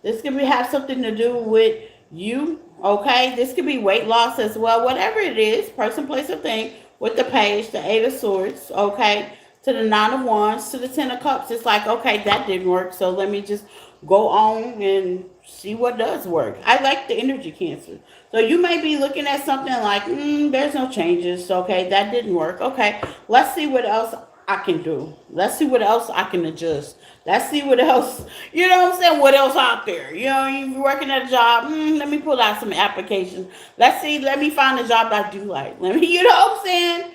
This could have something to do with you, okay? This could be weight loss as well. Whatever it is, person, place, or thing, with the Page, the Eight of Swords, okay? To the Nine of Wands, to the Ten of Cups. It's like, okay, that didn't work, so let me just go on and see what does work. I like the energy, Cancer. So you may be looking at something like, there's no changes. Okay, that didn't work. Okay, let's see what else I can do. Let's see what else I can adjust. Let's see what else, you know what I'm saying, what else out there. You're working at a job. Let me pull out some applications. Let me find a job that I do like. You know what I'm saying?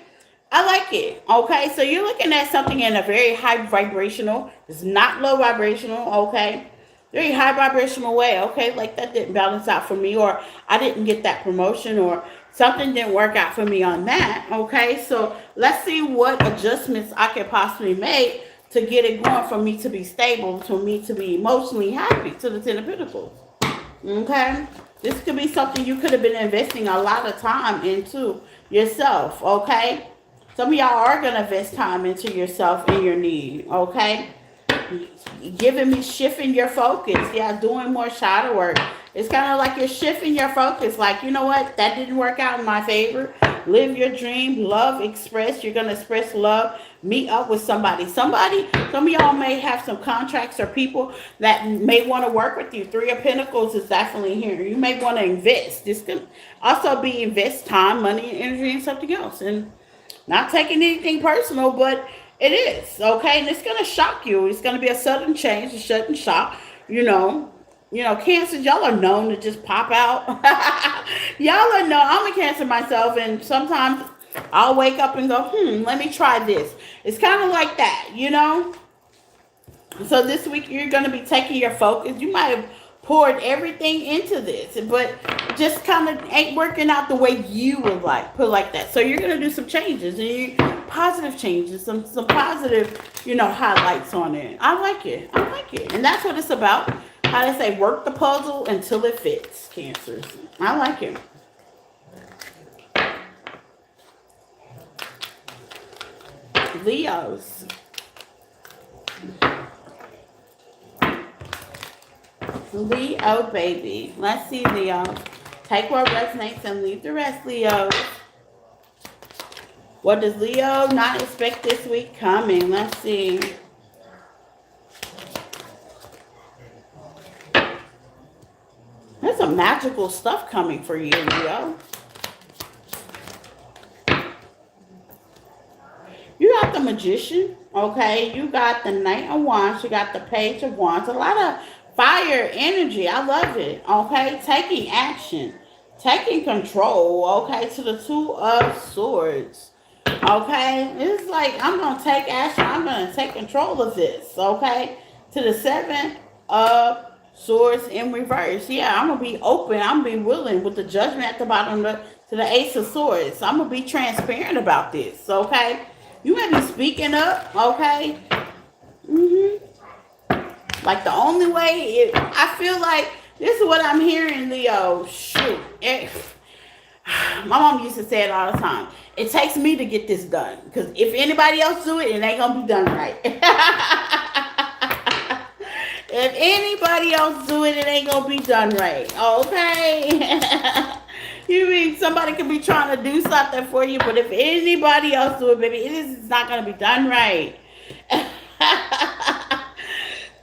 I like it. Okay, so you're looking at something in a very high vibrational. It's not low vibrational. Okay, very high vibrational way. Okay, like that didn't balance out for me, or I didn't get that promotion, or something didn't work out for me on that. Okay, so let's see what adjustments I could possibly make to get it going for me to be stable, for me to be emotionally happy. To the Ten of Pentacles. Okay, this could be something you could have been investing a lot of time into yourself. Okay, some of y'all are gonna invest time into yourself and your need. Okay, giving me shifting your focus. Yeah, doing more shadow work. It's kind of like you're shifting your focus. Like, you know what? That didn't work out in my favor. Live your dream. Love, express. You're going to express love. Meet up with somebody. Some of y'all may have some contracts or people that may want to work with you. Three of Pentacles is definitely here. You may want to invest. This can also be invest time, money, and energy in something else. And not taking anything personal, but it is, okay? And it's going to shock you. It's going to be a sudden change, a sudden shock, you know. You know, cancers, y'all are known to just pop out. Y'all are known. I'm a cancer myself, and sometimes I'll wake up and go, let me try this. It's kind of like that, you know. So this week you're going to be taking your focus. You might have poured everything into this, but just kind of ain't working out the way you would like, put it like that. So you're going to do some changes, and positive changes, some positive, you know, highlights on it. I like it. I like it. And that's what it's about. How they say, work the puzzle until it fits, Cancers. I like it. Leos. Leo, baby. Let's see, Leo. Take what resonates and leave the rest, Leo. What does Leo not expect this week coming? Let's see. There's some magical stuff coming for you, Leo. You got the Magician, okay? You got the Knight of Wands. You got the Page of Wands. A lot of fire energy. I love it, okay? Taking action. Taking control, okay? To the Two of Swords, okay? It's like, I'm going to take action. I'm going to take control of this, okay? To the Seven of Swords in reverse. Yeah, I'm going to be open. I'm going to be willing with the Judgment at the bottom to the Ace of Swords. I'm going to be transparent about this, okay? You may be speaking up, okay? Like the only way, I feel like this is what I'm hearing, Leo. Shoot. My mom used to say it all the time. It takes me to get this done. Because if anybody else do it, it ain't going to be done right. If anybody else do it, it ain't going to be done right. Okay? You mean somebody could be trying to do something for you, but if anybody else do it, baby, it's not going to be done right.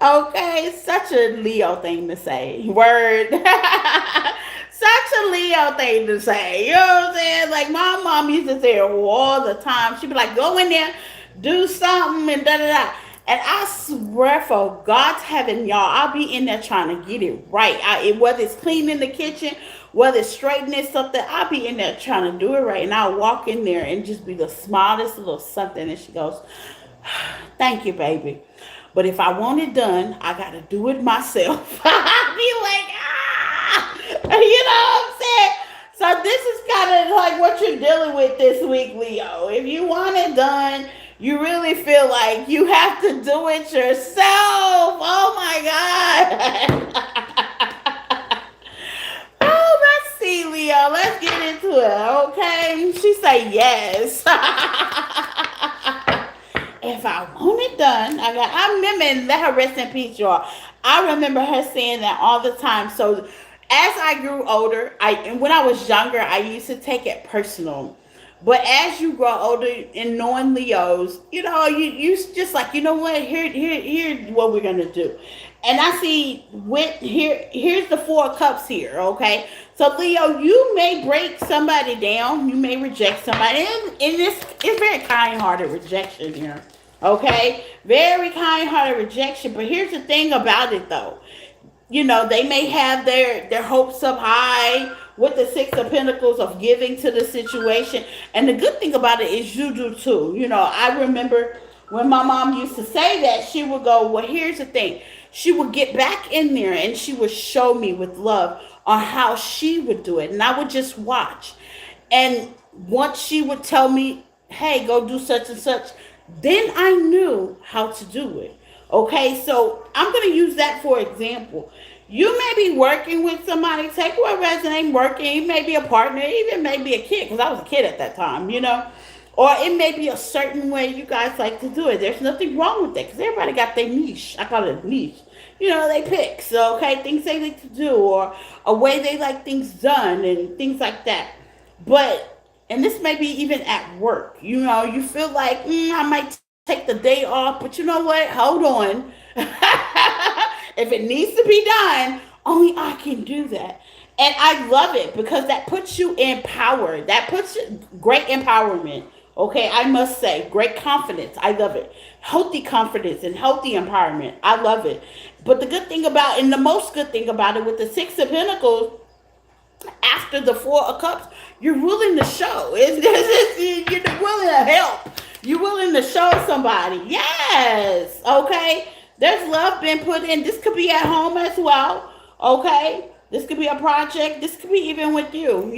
Okay, such a Leo thing to say. Word. Such a Leo thing to say. You know what I'm saying? Like, my mom used to say it all the time. She'd be like, go in there, do something, and da-da-da. And I swear for God's heaven, y'all, I'll be in there trying to get it right. Whether it's cleaning the kitchen, whether it's straightening something, I'll be in there trying to do it right. And I'll walk in there and just be the smallest little something. And she goes, thank you, baby. But if I want it done, I got to do it myself. I'll be like, you know what I'm saying? So this is kind of like what you're dealing with this week, Leo. If you want it done, you really feel like you have to do it yourself. Oh my God. Oh, let's see, Leo. Let's get into it, okay? She say yes. If I want it done, I remember, let her rest in peace, y'all. I remember her saying that all the time. So as I grew older, and when I was younger, I used to take it personal. But as you grow older and knowing Leos, you know, you just like, you know what, here's what we're gonna do. And I see here's the Four of Cups here, okay? So Leo, you may break somebody down, you may reject somebody, and it's very kind-hearted rejection here. Okay? Very kind-hearted rejection. But here's the thing about it though. they may have their hopes up high with the Six of Pentacles of giving to the situation. And the good thing about it is you do too. I remember when my mom used to say that, she would go, well, here's the thing. She would get back in there and she would show me with love on how she would do it. And I would just watch. And once she would tell me, hey, go do such and such, then I knew how to do it. Okay, so I'm going to use that for example. You may be working with somebody, take what resonates working. It may be a partner, even may be a kid, because I was a kid at that time. Or it may be a certain way you guys like to do it. There's nothing wrong with that, because everybody got their niche. I call it a niche. They pick. So, okay, things they like to do, or a way they like things done, and things like that. But, and this may be even at work, you feel like, I might take the day off, but you know what? Hold on. If it needs to be done, only I can do that. And I love it because that puts you in power. That puts you great empowerment. Okay, I must say, great confidence. I love it. Healthy confidence and healthy empowerment. I love it. But the good thing about, and the most good thing about it with the Six of Pentacles, after the Four of Cups, you're willing to show. You're willing to help. You're willing to show somebody. Yes. Okay. There's love being put in. This could be at home as well. Okay. This could be a project. This could be even with you.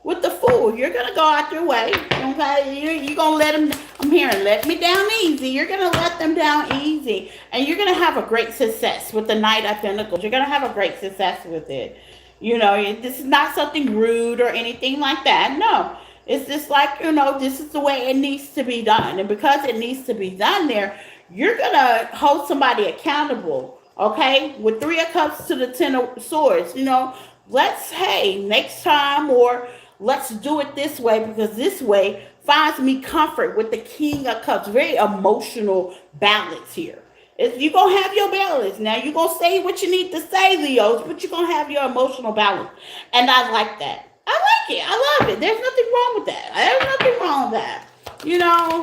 With the Fool. You're going to go out your way. Okay. You're going to let them, I'm hearing, let me down easy. You're going to let them down easy. And you're going to have a great success with the Knight of Pentacles. You're going to have a great success with it. This is not something rude or anything like that. No, it's just like, this is the way it needs to be done. And because it needs to be done there, you're going to hold somebody accountable. Okay. With Three of Cups to the Ten of Swords, hey, next time, or let's do it this way, because this way finds me comfort with the King of Cups. Very emotional balance here. You're going to have your balance. Now, you're going to say what you need to say, Leos, but you're going to have your emotional balance. And I like that. I like it. I love it. There's nothing wrong with that. There's nothing wrong with that.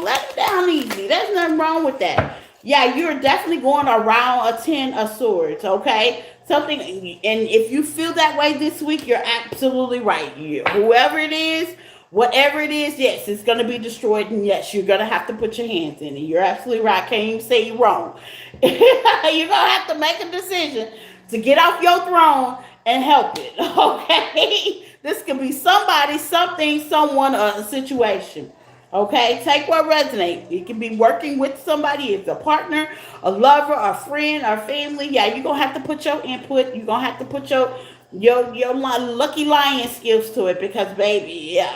Let them down easy. There's nothing wrong with that. Yeah, you're definitely going around a 10 of Swords, okay? Something, and if you feel that way this week, you're absolutely right. Whoever it is, whatever it is, yes, it's going to be destroyed. And yes, you're going to have to put your hands in it. You're absolutely right. Can't even say you're wrong. You're going to have to make a decision to get off your throne and help it. Okay? This could be somebody, something, someone, or a situation. Okay? Take what resonates. It can be working with somebody. It's a partner, a lover, a friend, or family. Yeah, you're going to have to put your input. You're going to have to put your lucky lion skills to it, because baby, yeah,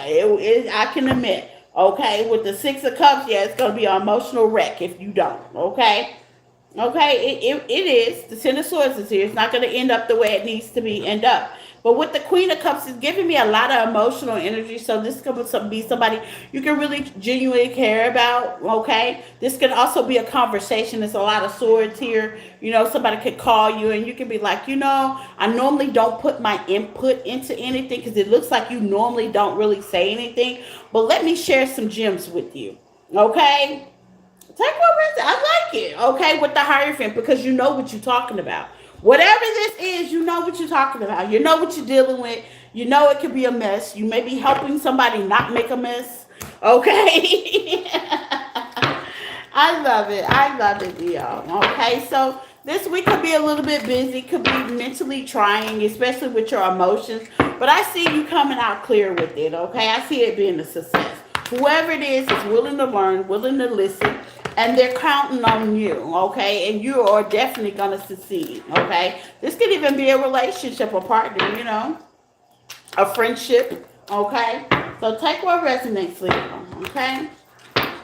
I can admit, okay, with the Six of Cups, yeah, it's gonna be an emotional wreck if you don't. Okay, it is. The Ten of Swords is here. It's not gonna end up the way it needs to end up. But with the Queen of Cups, it's giving me a lot of emotional energy. So this could be somebody you can really genuinely care about, okay? This could also be a conversation. There's a lot of swords here. Somebody could call you and you can be like, I normally don't put my input into anything because it looks like you normally don't really say anything. But let me share some gems with you, okay? Take what I like it, okay, with the Hierophant, because you know what you're talking about. Whatever this is, you know what you're talking about. You know what you're dealing with. You know it could be a mess. You may be helping somebody not make a mess. Okay? I love it. I love it, y'all. Okay, so this week could be a little bit busy. Could be mentally trying, especially with your emotions. But I see you coming out clear with it, okay? I see it being a success. Whoever it is willing to learn, willing to listen, and they're counting on you, okay? And you are definitely going to succeed, okay? This could even be a relationship, a partner, a friendship, okay? So take what resonates, Leo, okay?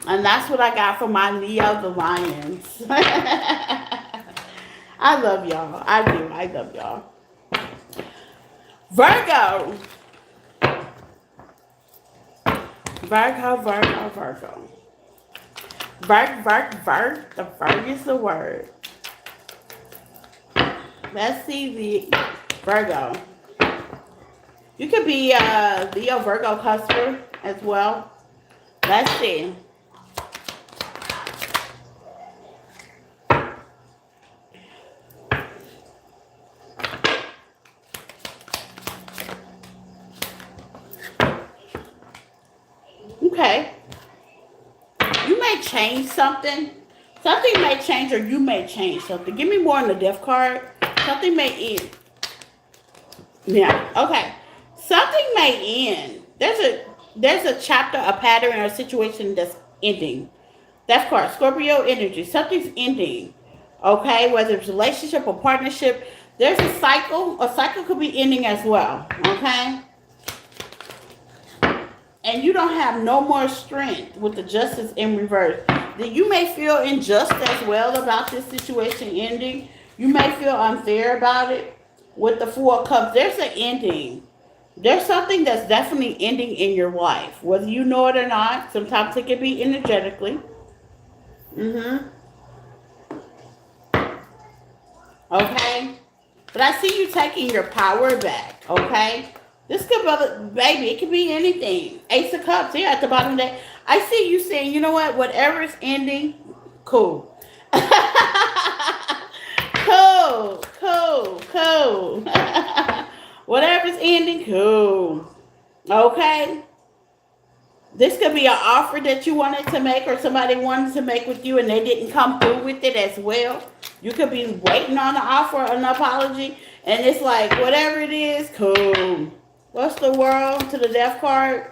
And that's what I got for my Leo the Lions. I love y'all. I do. I love y'all. Virgo. Virgo. The Virg is the word. Let's see the Virgo. You could be Leo Virgo customer as well. Let's see. Okay. You may change something. Something may change or you may change something. Give me more on the death card. Something may end. Yeah. Okay. Something may end. There's a chapter, a pattern, or a situation that's ending. Death card. Scorpio energy. Something's ending. Okay. Whether it's relationship or partnership. There's a cycle. A cycle could be ending as well. Okay. And you don't have no more strength with the justice in reverse. That you may feel unjust as well about this situation ending. You may feel unfair about it. With the Four of Cups, there's an ending. There's something that's definitely ending in your life, whether you know it or not. Sometimes it can be energetically. Mm-hmm. Okay. But I see you taking your power back. Okay. This could be, baby, it could be anything. Ace of Cups here at the bottom of that. I see you saying, you know what? Whatever is ending, cool. Cool, cool, cool. Whatever's ending, cool. Okay. This could be an offer that you wanted to make or somebody wanted to make with you and they didn't come through with it as well. You could be waiting on an offer, an apology, and it's like, whatever it is, cool. What's the world to the death card?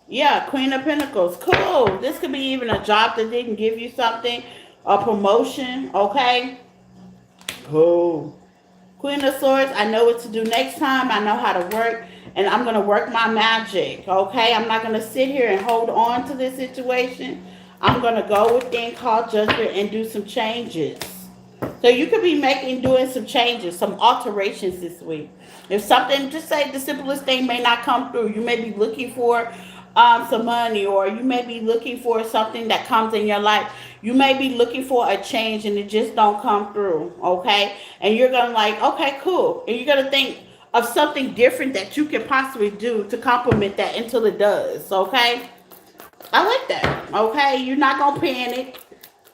Yeah, Queen of Pentacles. Cool. This could be even a job that didn't give you something, a promotion, okay? Cool. Queen of Swords, I know what to do next time. I know how to work, and I'm going to work my magic, okay? I'm not going to sit here and hold on to this situation. I'm going to go within, call judgment, and do some changes. So you could be doing some changes, some alterations this week. If something, just say the simplest thing may not come through. You may be looking for some money, or you may be looking for something that comes in your life. You may be looking for a change and it just don't come through, okay? And you're going to like, okay, cool. And you're going to think of something different that you can possibly do to complement that until it does, okay? I like that, okay? You're not going to panic.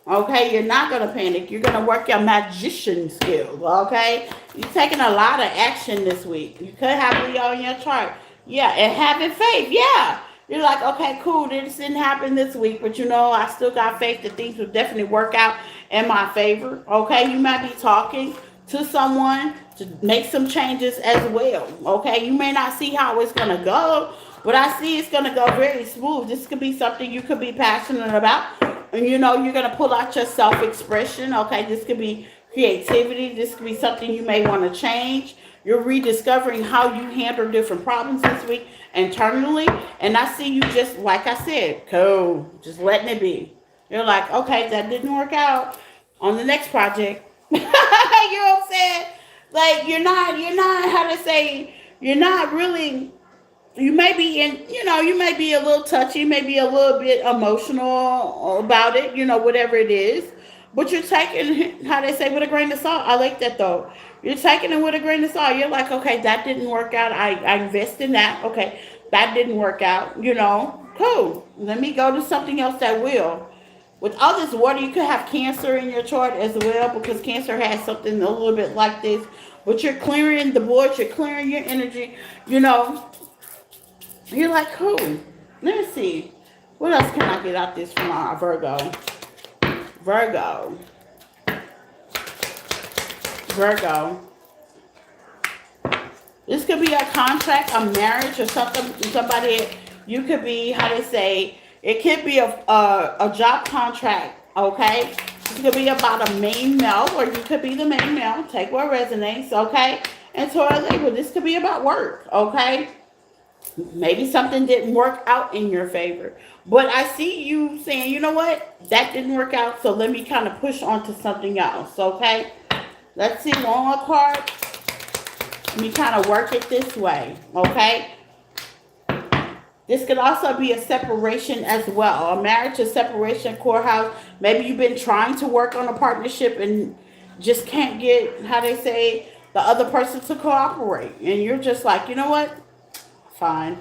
Okay, you're not going to panic. You're going to work your magician skills, okay? You're taking a lot of action this week. You could have Leo in your chart. Yeah, and having faith, yeah. You're like, okay, cool, this didn't happen this week, but you know, I still got faith that things will definitely work out in my favor, okay? You might be talking to someone to make some changes as well, okay? You may not see how it's going to go, but I see it's going to go very smooth. This could be something you could be passionate about. And you know, you're going to pull out your self-expression, okay? This could be creativity. This could be something you may want to change. You're rediscovering how you handle different problems this week internally. And I see you just, like I said, cool, just letting it be. You're like, okay, that didn't work out. On the next project. You know what I'm saying? Like, you're not, how to say, you're not really... You may be you may be a little touchy, maybe a little bit emotional about it, whatever it is. But you're taking, how they say, with a grain of salt. I like that though. You're taking it with a grain of salt. You're like, okay, that didn't work out. I invest in that. Okay, that didn't work out. Cool. Let me go to something else that will. With all this water, you could have Cancer in your chart as well, because Cancer has something a little bit like this. But you're clearing the board. You're clearing your energy. You're like, cool. Let me see. What else can I get out this from our Virgo? Virgo. This could be a contract, a marriage, or something. Somebody, you could be, how they say, it could be a job contract, okay? This could be about a main male, or you could be the main male. Take what resonates, okay? And Taurus Libra, this could be about work, okay? Maybe something didn't work out in your favor. But I see you saying, you know what? That didn't work out, so let me kind of push on to something else, okay? Let's see, one more card. Let me kind of work it this way, okay? This could also be a separation as well. A marriage, a separation, courthouse. Maybe you've been trying to work on a partnership and just can't get, how they say, the other person to cooperate. And you're just like, you know what? Fine.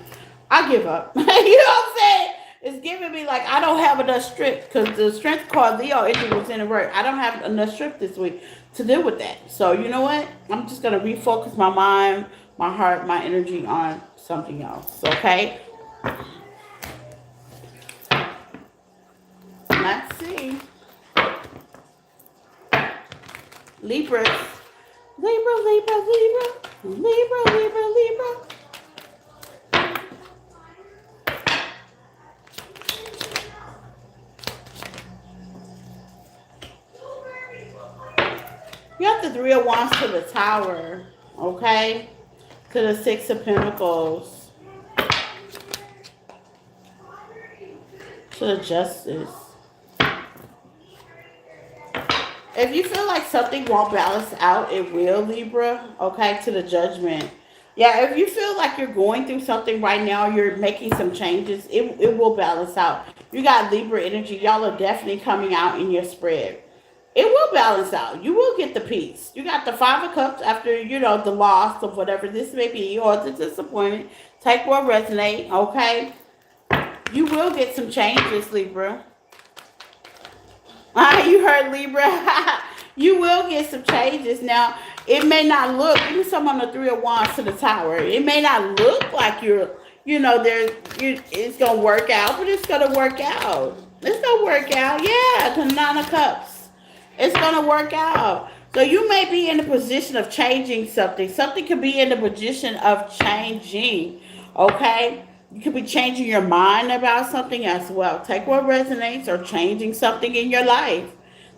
I give up. You know what I'm saying? It's giving me like, I don't have enough strength, because the strength card, Leo, it was in the word. I don't have enough strength this week to deal with that. So you know what? I'm just going to refocus my mind, my heart, my energy on something else. Okay? Libras. Libra, Libra, Libra. Libra, Libra, Libra. You have the Three of Wands to the Tower, okay? To the Six of Pentacles, to the Justice. If you feel like something won't balance out, it will, Libra, okay? To the Judgment. Yeah, if you feel like you're going through something right now, you're making some changes, it will balance out. You got Libra energy. Y'all are definitely coming out in your spread. It will balance out. You will get the peace. You got the Five of Cups after, the loss of whatever this may be or the disappointment. Take what resonate, okay? You will get some changes, Libra. You heard, Libra. You will get some changes. Now, it may not look, give me some on the Three of Wands to the Tower. It may not look like it's going to work out, but it's going to work out. It's going to work out. Yeah, the Nine of Cups. It's going to work out. So you may be in a position of changing something. Something could be in the position of changing, okay? You could be changing your mind about something as well. Take what resonates or changing something in your life.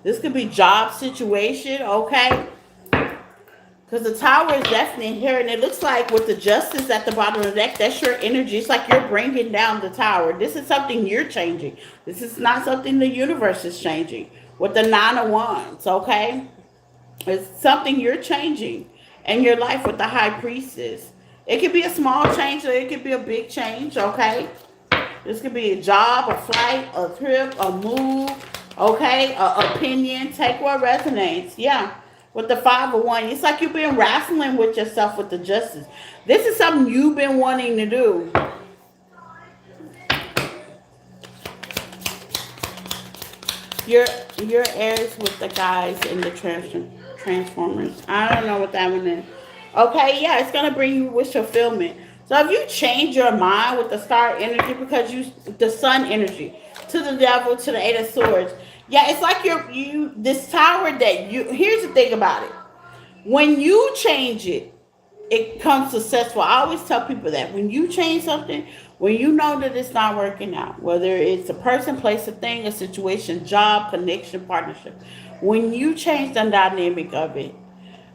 This could be job situation, okay? Because the Tower is definitely here. And it looks like with the Justice at the bottom of the deck, that's your energy. It's like you're bringing down the Tower. This is something you're changing. This is not something the universe is changing. With the Nine of Wands, okay? It's something you're changing in your life with the High Priestess. It could be a small change or it could be a big change, okay? This could be a job, a flight, a trip, a move, okay? A opinion. Take what resonates. Yeah. With the Five of Wands, it's like you've been wrestling with yourself with the Justice. This is something you've been wanting to do. Your heirs with the guys in the Transformers. I don't know what that one is. Okay, yeah, it's gonna bring you wish fulfillment. So if you change your mind with the Star energy because the Sun energy to the Devil to the Eight of Swords, yeah, it's like this Tower that you. Here's the thing about it: when you change it, it comes successful. I always tell people that when you change something, when you know that it's not working out, whether it's a person, place, a thing, a situation, job, connection, partnership, when you change the dynamic of it,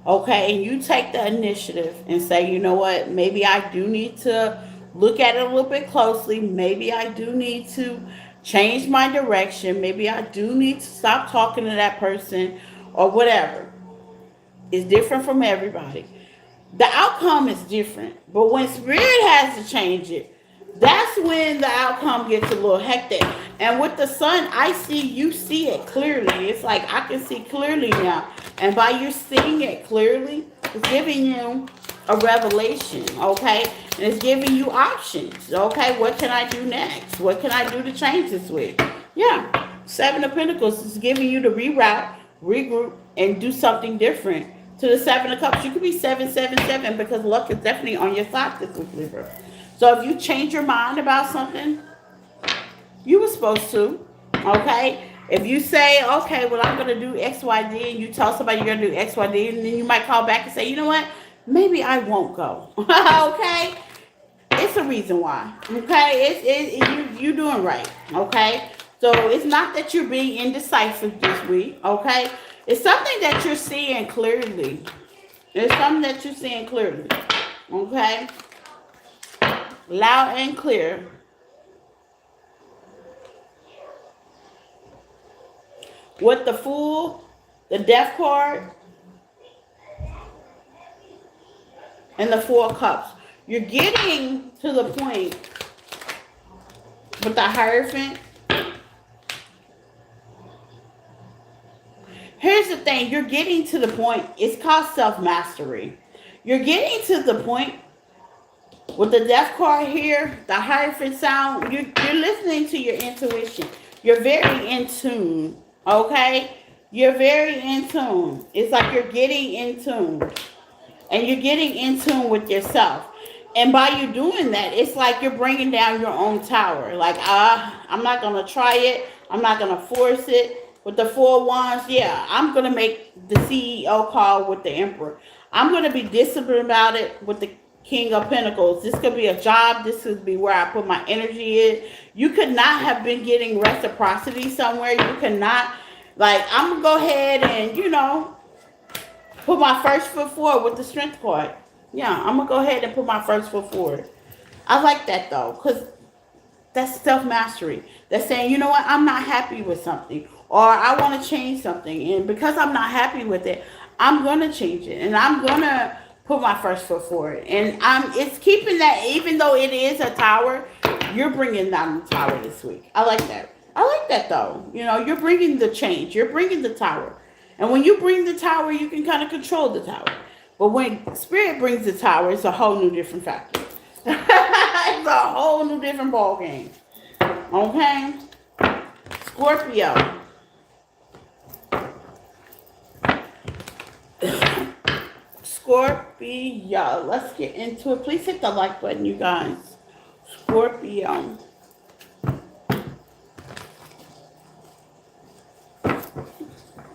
okay, and you take the initiative and say, you know what, maybe I do need to look at it a little bit closely. Maybe I do need to change my direction. Maybe I do need to stop talking to that person or whatever. It's different from everybody. The outcome is different. But when Spirit has to change it, that's when the outcome gets a little hectic. And with the Sun, you see it clearly. It's like I can see clearly now. And by you seeing it clearly, it's giving you a revelation, okay? And it's giving you options, okay? What can I do next? What can I do to change this week? Yeah, Seven of Pentacles is giving you to reroute, regroup, and do something different. To the Seven of Cups, you could be 777 because luck is definitely on your side this week, Libra. So if you change your mind about something, you were supposed to, okay? If you say, okay, well, I'm going to do X, Y, Z, and you tell somebody you're going to do X, Y, Z, and then you might call back and say, you know what? Maybe I won't go, okay? It's a reason why, okay? You're doing right, okay? So it's not that you're being indecisive this week, okay? It's something that you're seeing clearly. It's something that you're seeing clearly, okay? Loud and clear. With the Fool, the Death card, and the Four of Cups. You're getting to the point with the Hierophant. Here's the thing. You're getting to the point. It's called self-mastery. You're getting to the point with the Death card here, the Hierophant sound. You're listening to your intuition. You're very in tune. Okay? You're very in tune. It's like you're getting in tune. And you're getting in tune with yourself. And by you doing that, it's like you're bringing down your own tower. Like, I'm not going to try it. I'm not going to force it. with the Four of Wands, yeah, I'm going to make the CEO call with the Emperor. I'm going to be disciplined about it with the King of Pentacles. This could be a job. This could be where I put my energy in. You could not have been getting reciprocity somewhere. You cannot, like, I'm going to go ahead and, put my first foot forward with the Strength card. Yeah, I'm going to go ahead and put my first foot forward. I like that, though, because that's self-mastery. That's saying, you know what, I'm not happy with something, or I want to change something. And because I'm not happy with it, I'm going to change it. And I'm going to put my first foot forward. And it's keeping that, even though it is a tower, you're bringing down the tower this week. I like that. I like that, though. You're bringing the change. You're bringing the tower. And when you bring the tower, you can kind of control the tower. But when Spirit brings the tower, it's a whole new different factor. It's a whole new different ball game. Okay? Scorpio. Scorpio. Let's get into it. Please hit the like button, you guys. Scorpio.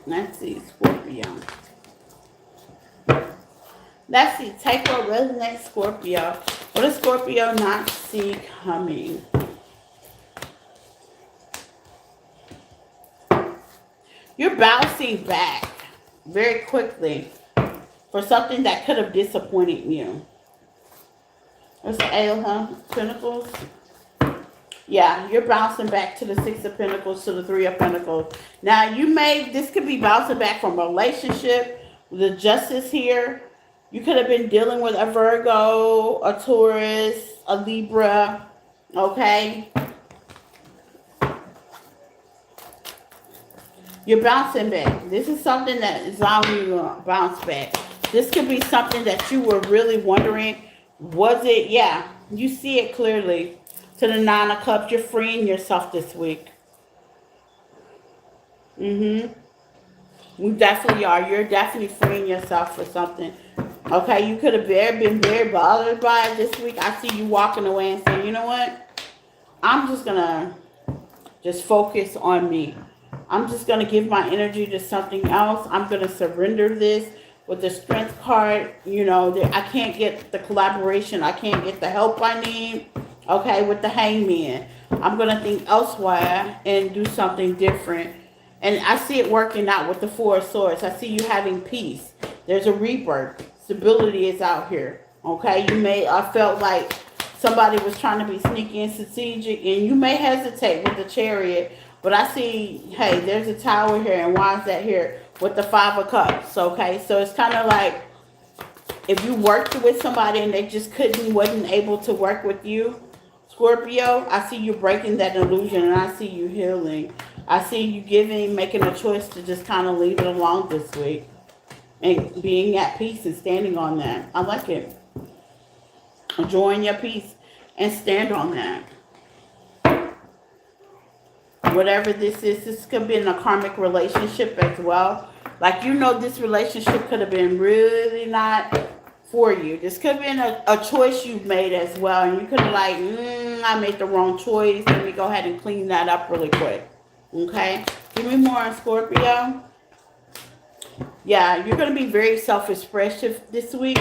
Let's see, Scorpio. Let's see, take what resonates, Scorpio. What does Scorpio not see coming? You're bouncing back very quickly for something that could have disappointed you. What's the Eight of Pentacles? Yeah, you're bouncing back to the Six of Pentacles, to the Three of Pentacles. Now, this could be bouncing back from a relationship, the Justice here. You could have been dealing with a Virgo, a Taurus, a Libra, okay? You're bouncing back. This is something that is allowing you to bounce back. This could be something that you were really wondering, was it? Yeah, you see it clearly. To the Nine of Cups, you're freeing yourself this week. You definitely are. You're definitely freeing yourself for something. Okay, you could have been very bothered by it this week. I see you walking away and saying, you know what? I'm just going to focus on me. I'm just going to give my energy to something else. I'm going to surrender this with the Strength card. I can't get the collaboration. I can't get the help I need. Okay, with the Hangman. I'm going to think elsewhere and do something different. And I see it working out with the Four of Swords. I see you having peace. There's a rebirth. Stability is out here. Okay, I felt like somebody was trying to be sneaky and strategic, and you may hesitate with the Chariot, but I see, hey, there's a tower here, and why is that here? With the Five of Cups, okay? So it's kind of like if you worked with somebody and they just wasn't able to work with you, Scorpio, I see you breaking that illusion, and I see you healing. I see you making a choice to just kind of leave it alone this week and being at peace and standing on that. I like it. Enjoying your peace and stand on that. Whatever this is, this could be in a karmic relationship as well. Like, this relationship could have been really not for you. This could have been a choice you've made as well. And you could have I made the wrong choice. Let me go ahead and clean that up really quick. Okay? Give me more on Scorpio. Yeah, you're going to be very self-expressive this week.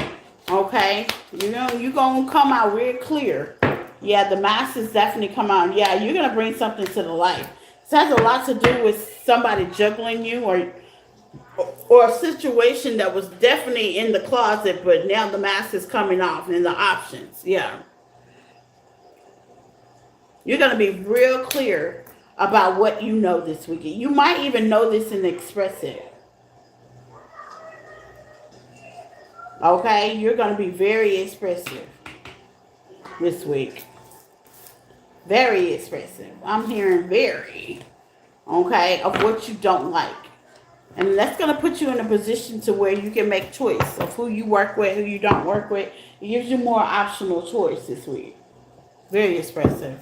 Okay? You're going to come out real clear. Yeah, the masses definitely come out. Yeah, you're going to bring something to the light. This has a lot to do with somebody juggling you or a situation that was definitely in the closet, but now the mask is coming off and the options. Yeah. You're going to be real clear about what you know this weekend. You might even know this and express it. Okay? You're going to be very expressive this week. Very expressive. I'm hearing very, okay, of what you don't like. And that's going to put you in a position to where you can make choice of who you work with, who you don't work with. It gives you more optional choice this week. Very expressive.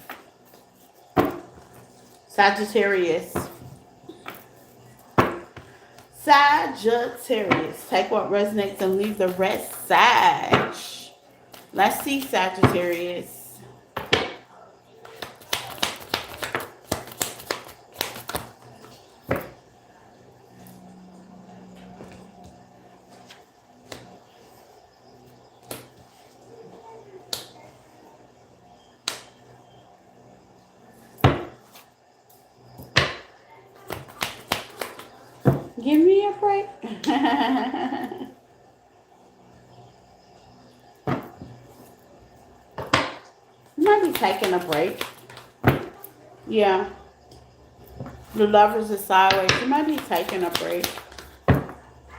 Sagittarius. Sagittarius. Take what resonates and leave the rest. Sag. Let's see, Sagittarius. break? You might be taking a break. Yeah. The lovers is sideways. You might be taking a break.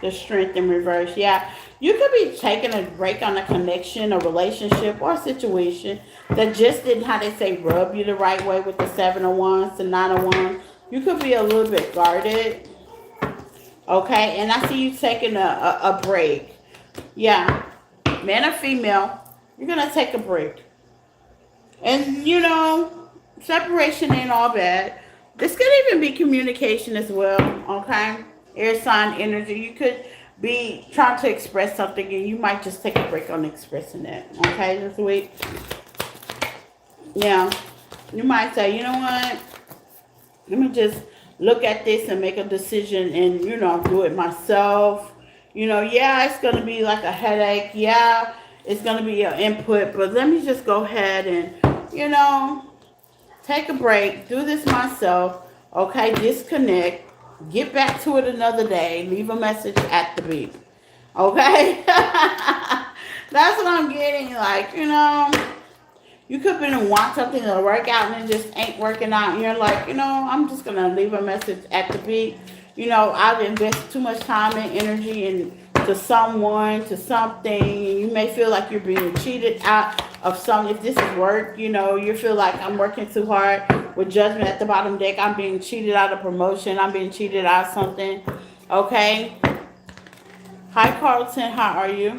The strength in reverse. Yeah. You could be taking a break on a connection, a relationship, or a situation that just didn't, how they say, rub you the right way with the 7 of Wands, the 9 of Wands. You could be a little bit guarded. Okay. And I see you taking a break. Yeah. Man or female, you're going to take a break. And, separation ain't all bad. This could even be communication as well, okay? Air sign energy. You could be trying to express something and you might just take a break on expressing it, okay, this week. Yeah. You might say, you know what? Let me just look at this and make a decision and, do it myself. Yeah, it's going to be like a headache. Yeah, it's going to be your input, but let me just go ahead and, take a break, do this myself, okay, disconnect, get back to it another day, leave a message at the beep, okay? That's what I'm getting, like, you could be want something to work out and it just ain't working out, and you're like, I'm just going to leave a message at the beep. I've invested too much time and energy into someone, to something, and you may feel like you're being cheated out of something. If this is work, you feel like I'm working too hard with judgment at the bottom deck. I'm being cheated out of promotion. I'm being cheated out of something. Okay. Hi, Carlton. How are you?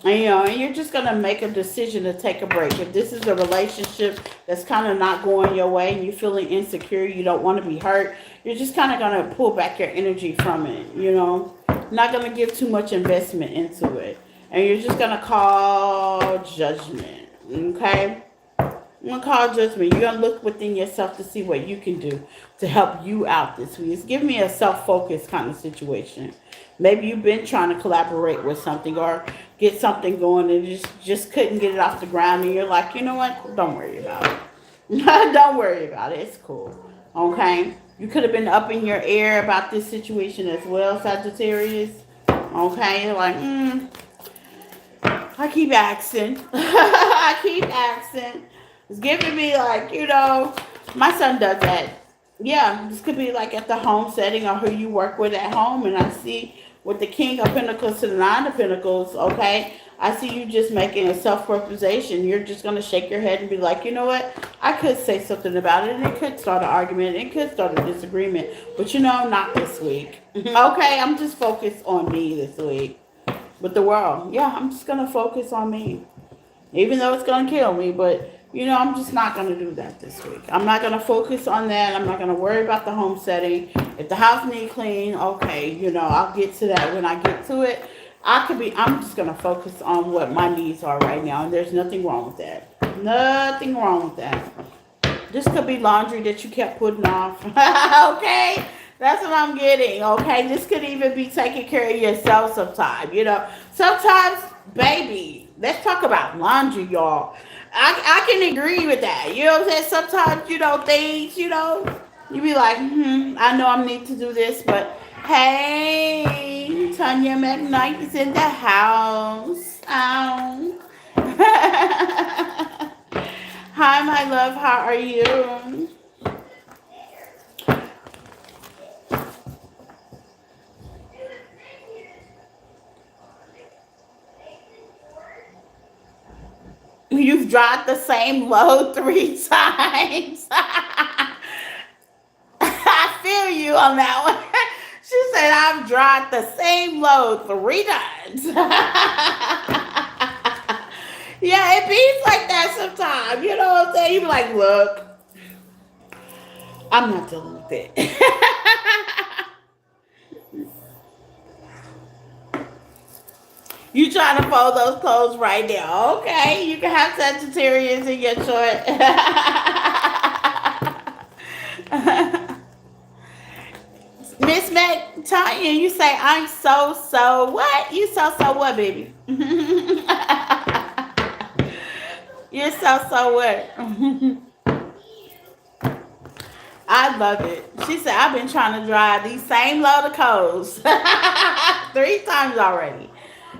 And you're just going to make a decision to take a break. If this is a relationship that's kind of not going your way and you're feeling insecure, you don't want to be hurt, you're just kind of going to pull back your energy from it, Not going to give too much investment into it. And you're just going to call judgment, okay? You're going to call judgment. You're going to look within yourself to see what you can do to help you out this week. It's giving me a self-focused kind of situation. Maybe you've been trying to collaborate with something or get something going and just couldn't get it off the ground. And you're like, you know what? Don't worry about it. Don't worry about it. It's cool. Okay? You could have been up in your air about this situation as well, Sagittarius. Okay? You're like, I keep asking. I keep asking. It's giving me like, my son does that. Yeah, this could be like at the home setting or who you work with at home. And I see with the King of Pentacles to the Nine of Pentacles, okay, I see you just making a self-representation. You're just going to shake your head and be like, you know what? I could say something about it and it could start an argument. It could start a disagreement. But, not this week. Okay, I'm just focused on me this week. With the world. Yeah, I'm just going to focus on me. Even though it's going to kill me, but... I'm just not going to do that this week. I'm not going to focus on that. I'm not going to worry about the home setting. If the house needs clean, okay, I'll get to that when I get to it. I'm just going to focus on what my needs are right now. And there's nothing wrong with that. Nothing wrong with that. This could be laundry that you kept putting off. Okay? That's what I'm getting. Okay? This could even be taking care of yourself sometime. Sometimes, baby, let's talk about laundry, y'all. I can agree with that. You know what I'm saying? Sometimes, things, you be like, I know I need to do this, but hey, Tanya McKnight is in the house. Oh. Hi, my love. How are you? You've dropped the same load 3 times. I feel you on that one. She said, I've dropped the same load 3 times. Yeah, it be like that sometimes. You know what I'm saying? You be like, look, I'm not dealing with it. You trying to fold those clothes right now. Okay, you can have Sagittarius in your short. Miss Mac Tanya, you say, I'm so what? You so what, baby? You're so what? I love it. She said, I've been trying to dry these same load of clothes 3 times already.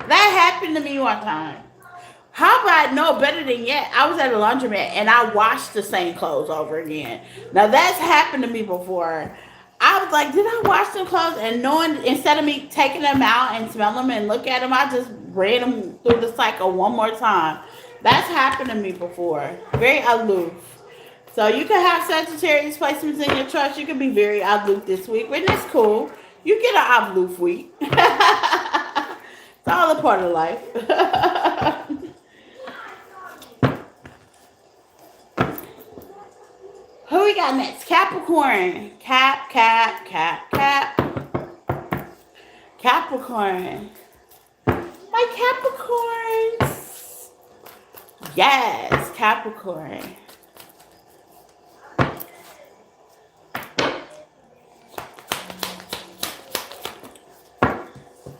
That happened to me one time. How about no better than yet? I was at a laundromat and I washed the same clothes over again. Now that's happened to me before. I was like, did I wash them clothes? And knowing instead of me taking them out and smell them and look at them, I just ran them through the cycle one more time. That's happened to me before. Very aloof. So you can have Sagittarius placements in your chart. You can be very aloof this week, but that's cool. You get an aloof week. It's all a part of life. Who we got next? Capricorn. Capricorn. My Capricorns. Yes, Capricorn.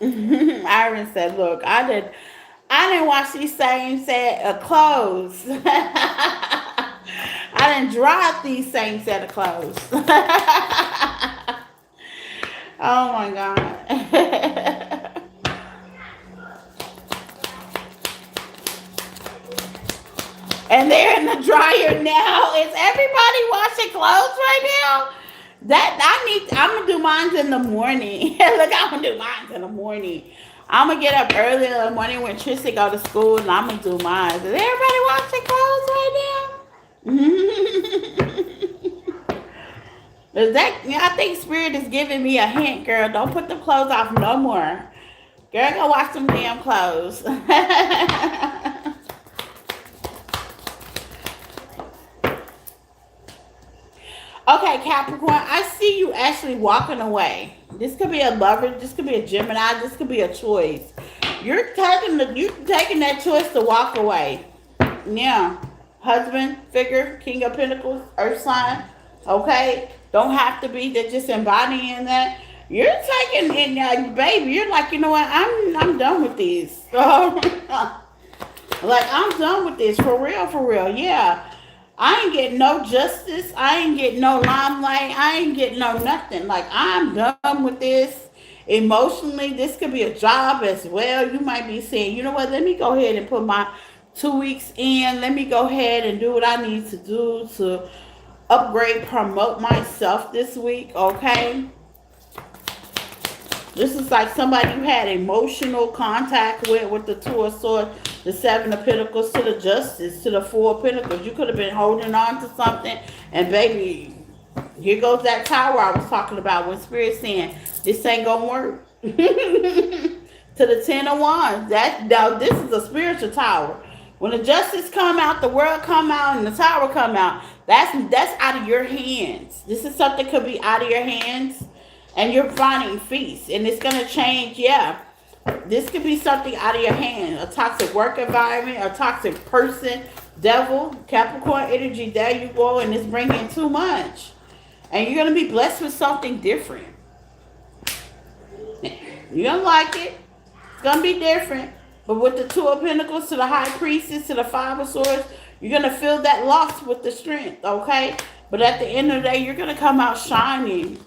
Iron said, "Look, I didn't wash these same set of clothes. I didn't dry these same set of clothes." Oh my god. And they're in the dryer now. Is everybody washing clothes right now? I'm gonna do mine in the morning. Look, I'm gonna do mine in the morning. I'm gonna get up early in the morning when Trisha go to school, and I'm gonna do mine. Is everybody washing clothes right now? Is that? I think Spirit is giving me a hint, girl. Don't put the clothes off no more. Girl, go wash some damn clothes. Okay, Capricorn, I see you actually walking away. This could be a lover. This could be a Gemini. This could be a choice. You're taking that choice to walk away. Yeah, husband, figure, King of Pentacles, Earth sign. Okay, don't have to be. They're just embodying that. You're taking it now, baby. You're like, you know what? I'm done with this. Like I'm done with this for real, for real. Yeah. I ain't getting no justice. I ain't getting no limelight. I ain't getting no nothing. Like, I'm done with this. Emotionally, this could be a job as well. You might be saying, you know what, let me go ahead and put my 2 weeks in. Let me go ahead and do what I need to do to upgrade, promote myself this week, okay? This is like somebody you had emotional contact with the Two of Swords, the Seven of Pentacles, to the Justice, to the Four of Pentacles. You could have been holding on to something, and baby, here goes that tower I was talking about when Spirit saying, this ain't gonna work. To the Ten of Wands. Now, this is a spiritual tower. When the Justice come out, the World come out, and the Tower come out, that's out of your hands. This is something could be out of your hands. And you're finding feast, and it's gonna change. Yeah, this could be something out of your hand. A toxic work environment, a toxic person, devil, Capricorn energy. There you go, and it's bringing too much. And you're gonna be blessed with something different. You're gonna like it. It's gonna be different. But with the Two of Pentacles to the High Priestess to the Five of Swords, you're gonna feel that loss with the strength. Okay, but at the end of the day, you're gonna come out shining.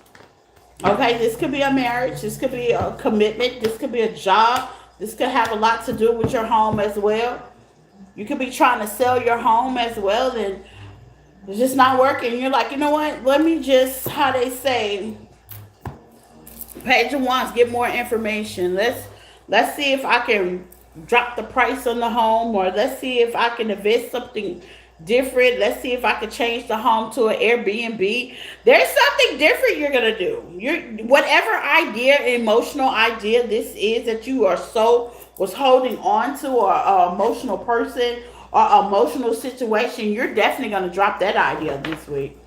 Okay, this could be a marriage. This could be a commitment. This could be a job. This could have a lot to do with your home as well. You could be trying to sell your home as well, and it's just not working. You're like, you know what? Let me just, how they say, Page of Wands, get more information. Let's see if I can drop the price on the home, or let's see if I can invest something different. Let's see if I can change the home to an Airbnb. There's something different you're gonna do. Whatever idea, emotional idea this is that you are was holding on to, or an emotional person or emotional situation, you're definitely gonna drop that idea this week.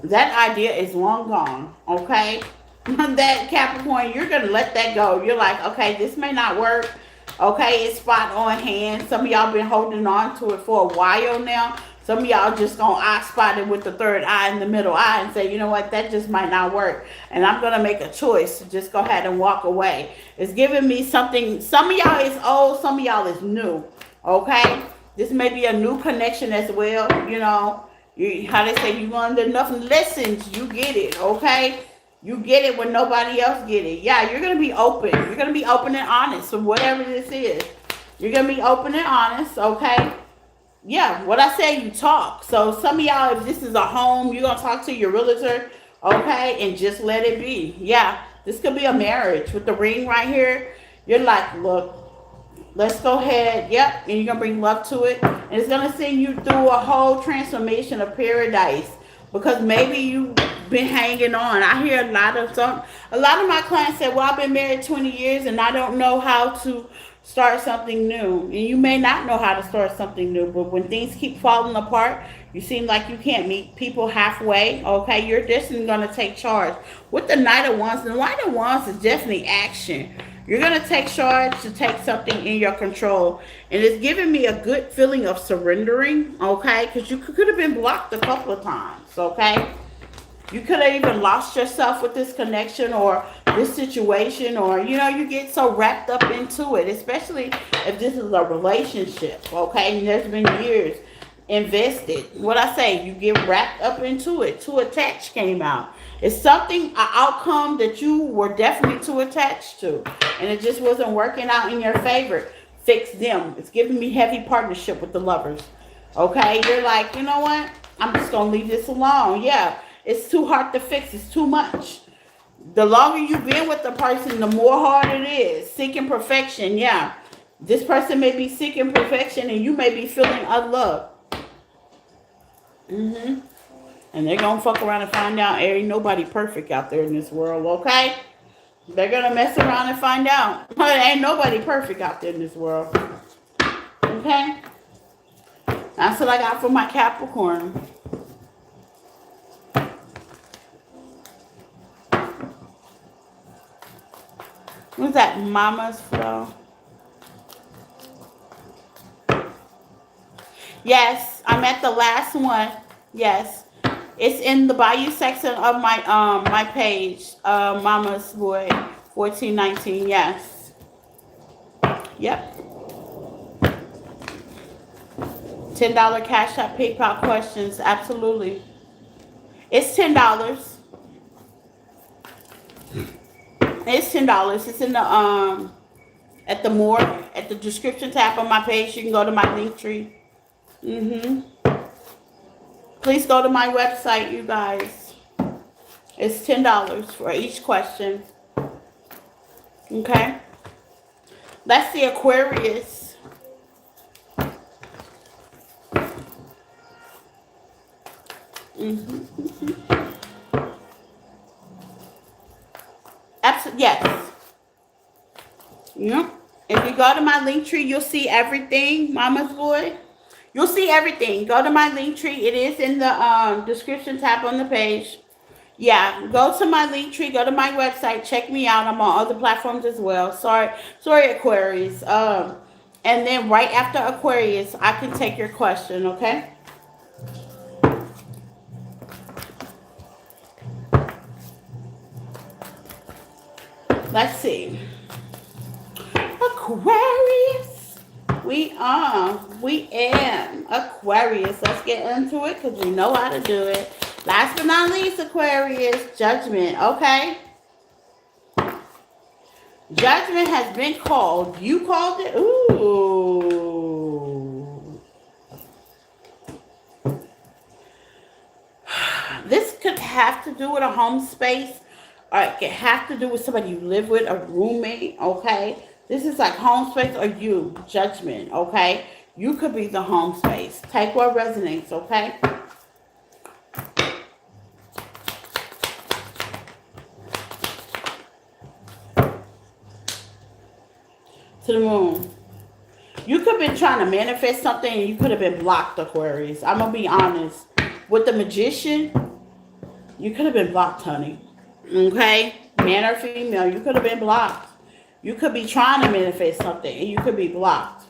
That idea is long gone. Okay, that Capricorn, you're gonna let that go. You're like, okay, this may not work. Okay, it's spot on hand. Some of y'all been holding on to it for a while now. Some of y'all just gonna eye spot it with the third eye and the middle eye and say, you know what, that just might not work. And I'm gonna make a choice to just go ahead and walk away. It's giving me something. Some of y'all is old, some of y'all is new. Okay? This may be a new connection as well, you know. How they say, you under nothing listens, you get it, okay? You get it when nobody else get it. Yeah, you're gonna be open. You're gonna be open and honest with whatever this is. You're gonna be open and honest, okay? Yeah, what I say, you talk. So some of y'all, if this is a home, you're gonna talk to your realtor, okay, and just let it be. Yeah, this could be a marriage with the ring right here. You're like, look, let's go ahead. Yep, and you're gonna bring love to it, and it's gonna send you through a whole transformation of paradise. Because maybe you've been hanging on. I hear a lot of my clients say, "Well, I've been married 20 years and I don't know how to start something new." And you may not know how to start something new, but when things keep falling apart, you seem like you can't meet people halfway. Okay, you're just gonna take charge with the Knight of Wands. The Knight of Wands is definitely action. You're going to take charge to take something in your control. And it's giving me a good feeling of surrendering, okay? Because you could have been blocked a couple of times, okay? You could have even lost yourself with this connection or this situation, or, you get so wrapped up into it, especially if this is a relationship, okay? And there's been years invested. What I say, you get wrapped up into it. Too attached came out. It's something, an outcome that you were definitely too attached to, and it just wasn't working out in your favor. Fix them. It's giving me heavy partnership with the lovers. Okay, you're like, you know what? I'm just gonna leave this alone. Yeah, it's too hard to fix. It's too much. The longer you've been with the person, the more hard it is. Seeking perfection. Yeah, this person may be seeking perfection, and you may be feeling unloved. And they're gonna fuck around and find out ain't nobody perfect out there in this world, okay? They're gonna mess around and find out. Ain't nobody perfect out there in this world. Okay? That's what I got for my Capricorn. What's that? Mama's Flow. Yes, I'm at the last one. Yes. It's in the Bayou section of my page. Mama's Boy 1419. Yes. Yep. $10 Cashapp PayPal questions. Absolutely. It's $10. It's $10. It's in the at the more at the description tab on my page. You can go to my link tree. Please go to my website, you guys. It's $10 for each question. Okay. Let's see, Aquarius. Absolutely, yes. Yep. If you go to my link tree, you'll see everything, Mama's Boy. You'll see everything. Go to my link tree. It is in the description tab on the page. Yeah, go to my link tree. Go to my website. Check me out. I'm on other platforms as well. Sorry, Aquarius. And then right after Aquarius, I can take your question. Okay. Let's see. Aquarius. We am Aquarius. Let's get into it because we know how to do it. Last but not least, Aquarius, Judgment. Okay. Judgment has been called. You called it? Ooh. This could have to do with a home space, or it could have to do with somebody you live with, a roommate, okay? This is like home space or you, Judgment, okay? You could be the home space. Take what resonates, okay? To the moon. You could have been trying to manifest something and you could have been blocked, Aquarius. I'm going to be honest. With the Magician, you could have been blocked, honey. Okay? Man or female, you could have been blocked. You could be trying to manifest something and you could be blocked.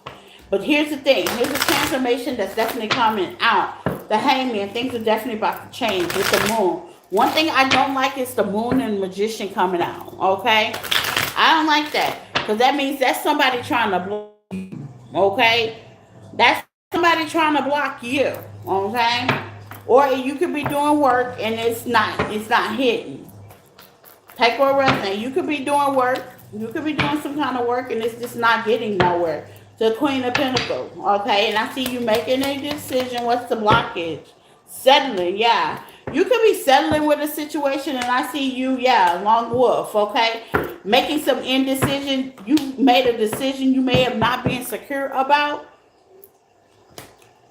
But here's the thing. Here's a transformation that's definitely coming out. The Hangman, things are definitely about to change with the moon. One thing I don't like is the moon and Magician coming out. Okay? I don't like that. Because that means that's somebody trying to block you. Okay? That's somebody trying to block you. Okay? Or you could be doing work and it's not hitting. Take where resonate. You could be doing work. You could be doing some kind of work and it's just not getting nowhere. The Queen of Pentacles. Okay, and I see you making a decision. What's the blockage? Settling, yeah. You could be settling with a situation and I see you, yeah, long wolf, okay? Making some indecision. You made a decision you may have not been secure about.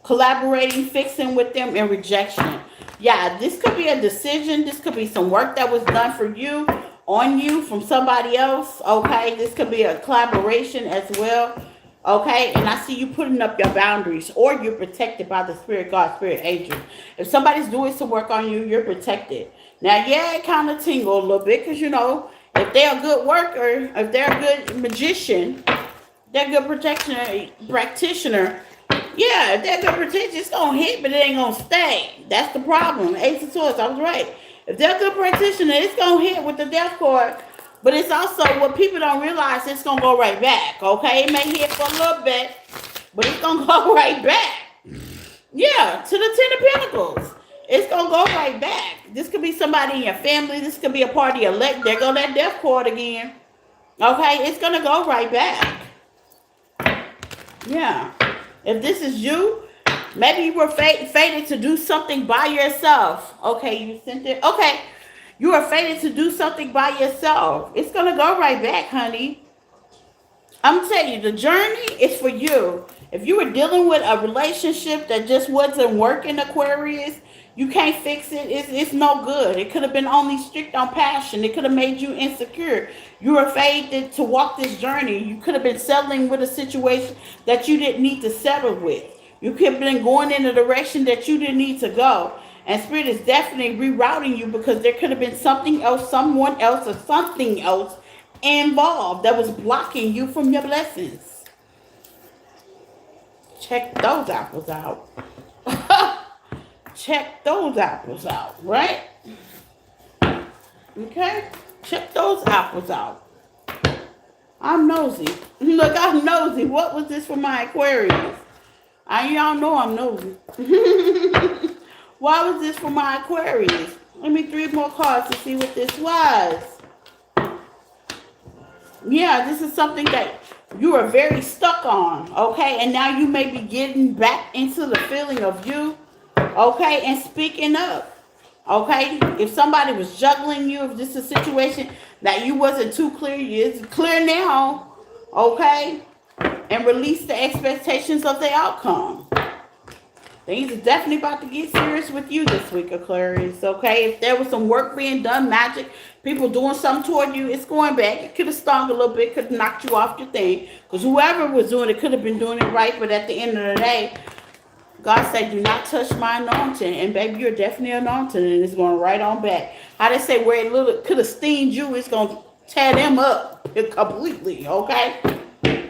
Collaborating, fixing with them, and rejection. Yeah, this could be a decision. This could be some work that was done for you, on you, from somebody else. Okay, this could be a collaboration as well. Okay, and I see you putting up your boundaries, or you're protected by the Spirit God, Spirit Angel. If somebody's doing some work on you, you're protected. Now, yeah, it kind of tingle a little bit because, if they're a good worker, if they're a good magician, they're a good practitioner. Yeah, if they're good protection, it's gonna hit, but it ain't gonna stay. That's the problem. Ace of Swords, I was right. If they're a good practitioner, it's gonna hit with the Death card, but it's also what people don't realize. It's gonna go right back. Okay, it may hit for a little bit, but it's gonna go right back. Yeah, to the Ten of Pentacles. It's gonna go right back. This could be somebody in your family. This could be a party elect. There go that Death card again. Okay, it's gonna go right back. Yeah. If this is you, maybe you were fated to do something by yourself. Okay, you sent it. Okay, you are fated to do something by yourself. It's going to go right back, honey. I'm telling you, the journey is for you. If you were dealing with a relationship that just wasn't working, Aquarius, you can't fix it. It's no good. It could have been only strict on passion. It could have made you insecure. You were fated to walk this journey. You could have been settling with a situation that you didn't need to settle with. You could have been going in a direction that you didn't need to go. And Spirit is definitely rerouting you because there could have been something else, someone else, or something else involved that was blocking you from your blessings. Check those apples out. Check those apples out, right? Okay? Check those apples out. I'm nosy. Look, I'm nosy. What was this for my Aquarius? Y'all know I'm nosy. Why was this for my Aquarius? Let me 3 more cards to see what this was. Yeah, this is something that you are very stuck on, okay? And now you may be getting back into the feeling of you, okay? And speaking up, okay? If somebody was juggling you, if this is a situation that you wasn't too clear, it's clear now, okay? And release the expectations of the outcome. Things are definitely about to get serious with you this week, Aquarius, okay? If there was some work being done, magic, people doing something toward you, it's going back. It could have stung a little bit, could have knocked you off your thing. Because whoever was doing it could have been doing it right, but at the end of the day, God said, do not touch my anointing. And baby, you're definitely anointed, and it's going right on back. How they say where it could have stinged you, it's going to tear them up completely, okay?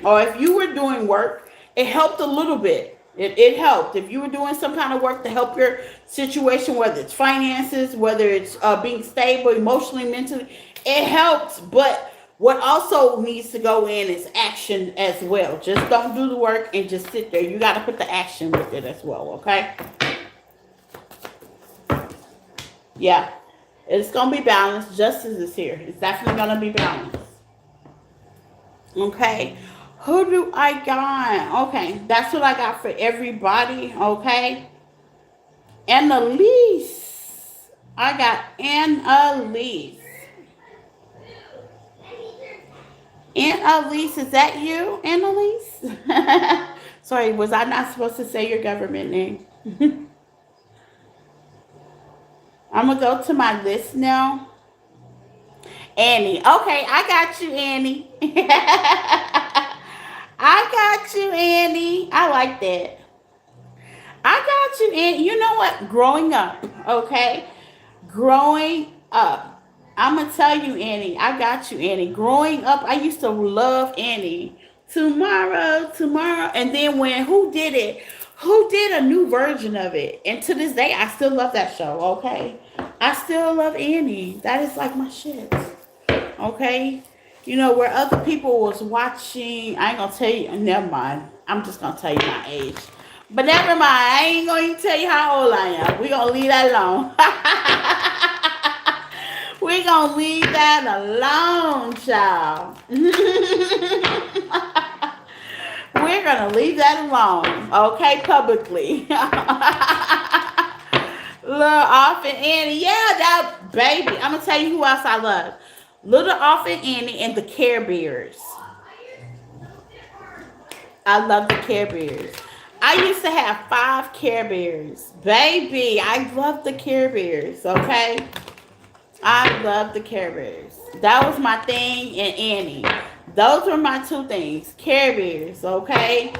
Or if you were doing work, it helped a little bit. It helped. If you were doing some kind of work to help your situation, whether it's finances, whether it's being stable emotionally, mentally, it helps. But what also needs to go in is action as well. Just don't do the work and just sit there. You got to put the action with it as well, okay? Yeah. It's going to be balanced. Justice is here. It's definitely going to be balanced. Okay. Who do I got? Okay, that's what I got for everybody, okay? Annalise. I got Annalise. Annalise, is that you, Annalise? Sorry, was I not supposed to say your government name? I'm going to go to my list now. Annie. Okay, I got you, Annie. I got you, Annie. I like that. I got you, Annie. You know what? Growing up, okay? Growing up. I'm going to tell you, Annie. I got you, Annie. Growing up, I used to love Annie. Tomorrow. And then who did it? Who did a new version of it? And to this day, I still love that show, okay? I still love Annie. That is like my shit. Okay? You know, where other people was watching, I ain't going to tell you, never mind. I'm just going to tell you my age. But never mind. I ain't going to tell you how old I am. We're going to leave that alone. We're going to leave that alone, child. We're going to leave that alone. Okay, publicly. Little Off and Annie. Yeah, that baby. I'm going to tell you who else I love. Little Off and Annie and the Care Bears. I love the Care Bears. I used to have 5 Care Bears. Baby, I love the Care Bears, okay? I love the Care Bears. That was my thing and Annie. Those were my 2 things. Care Bears, okay?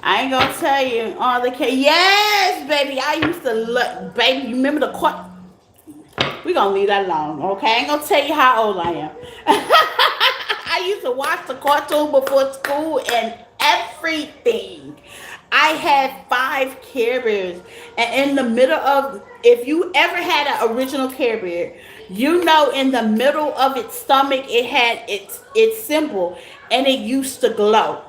I ain't gonna tell you all the Care. Yes, baby, I used to look. Baby, you remember the court? We gonna leave that alone, okay? I ain't gonna tell you how old I am. I used to watch the cartoon before school and everything. I had 5 Care Bears, and in the middle of, if you ever had an original Care Bear, you know, in the middle of its stomach, it had its symbol, and it used to glow.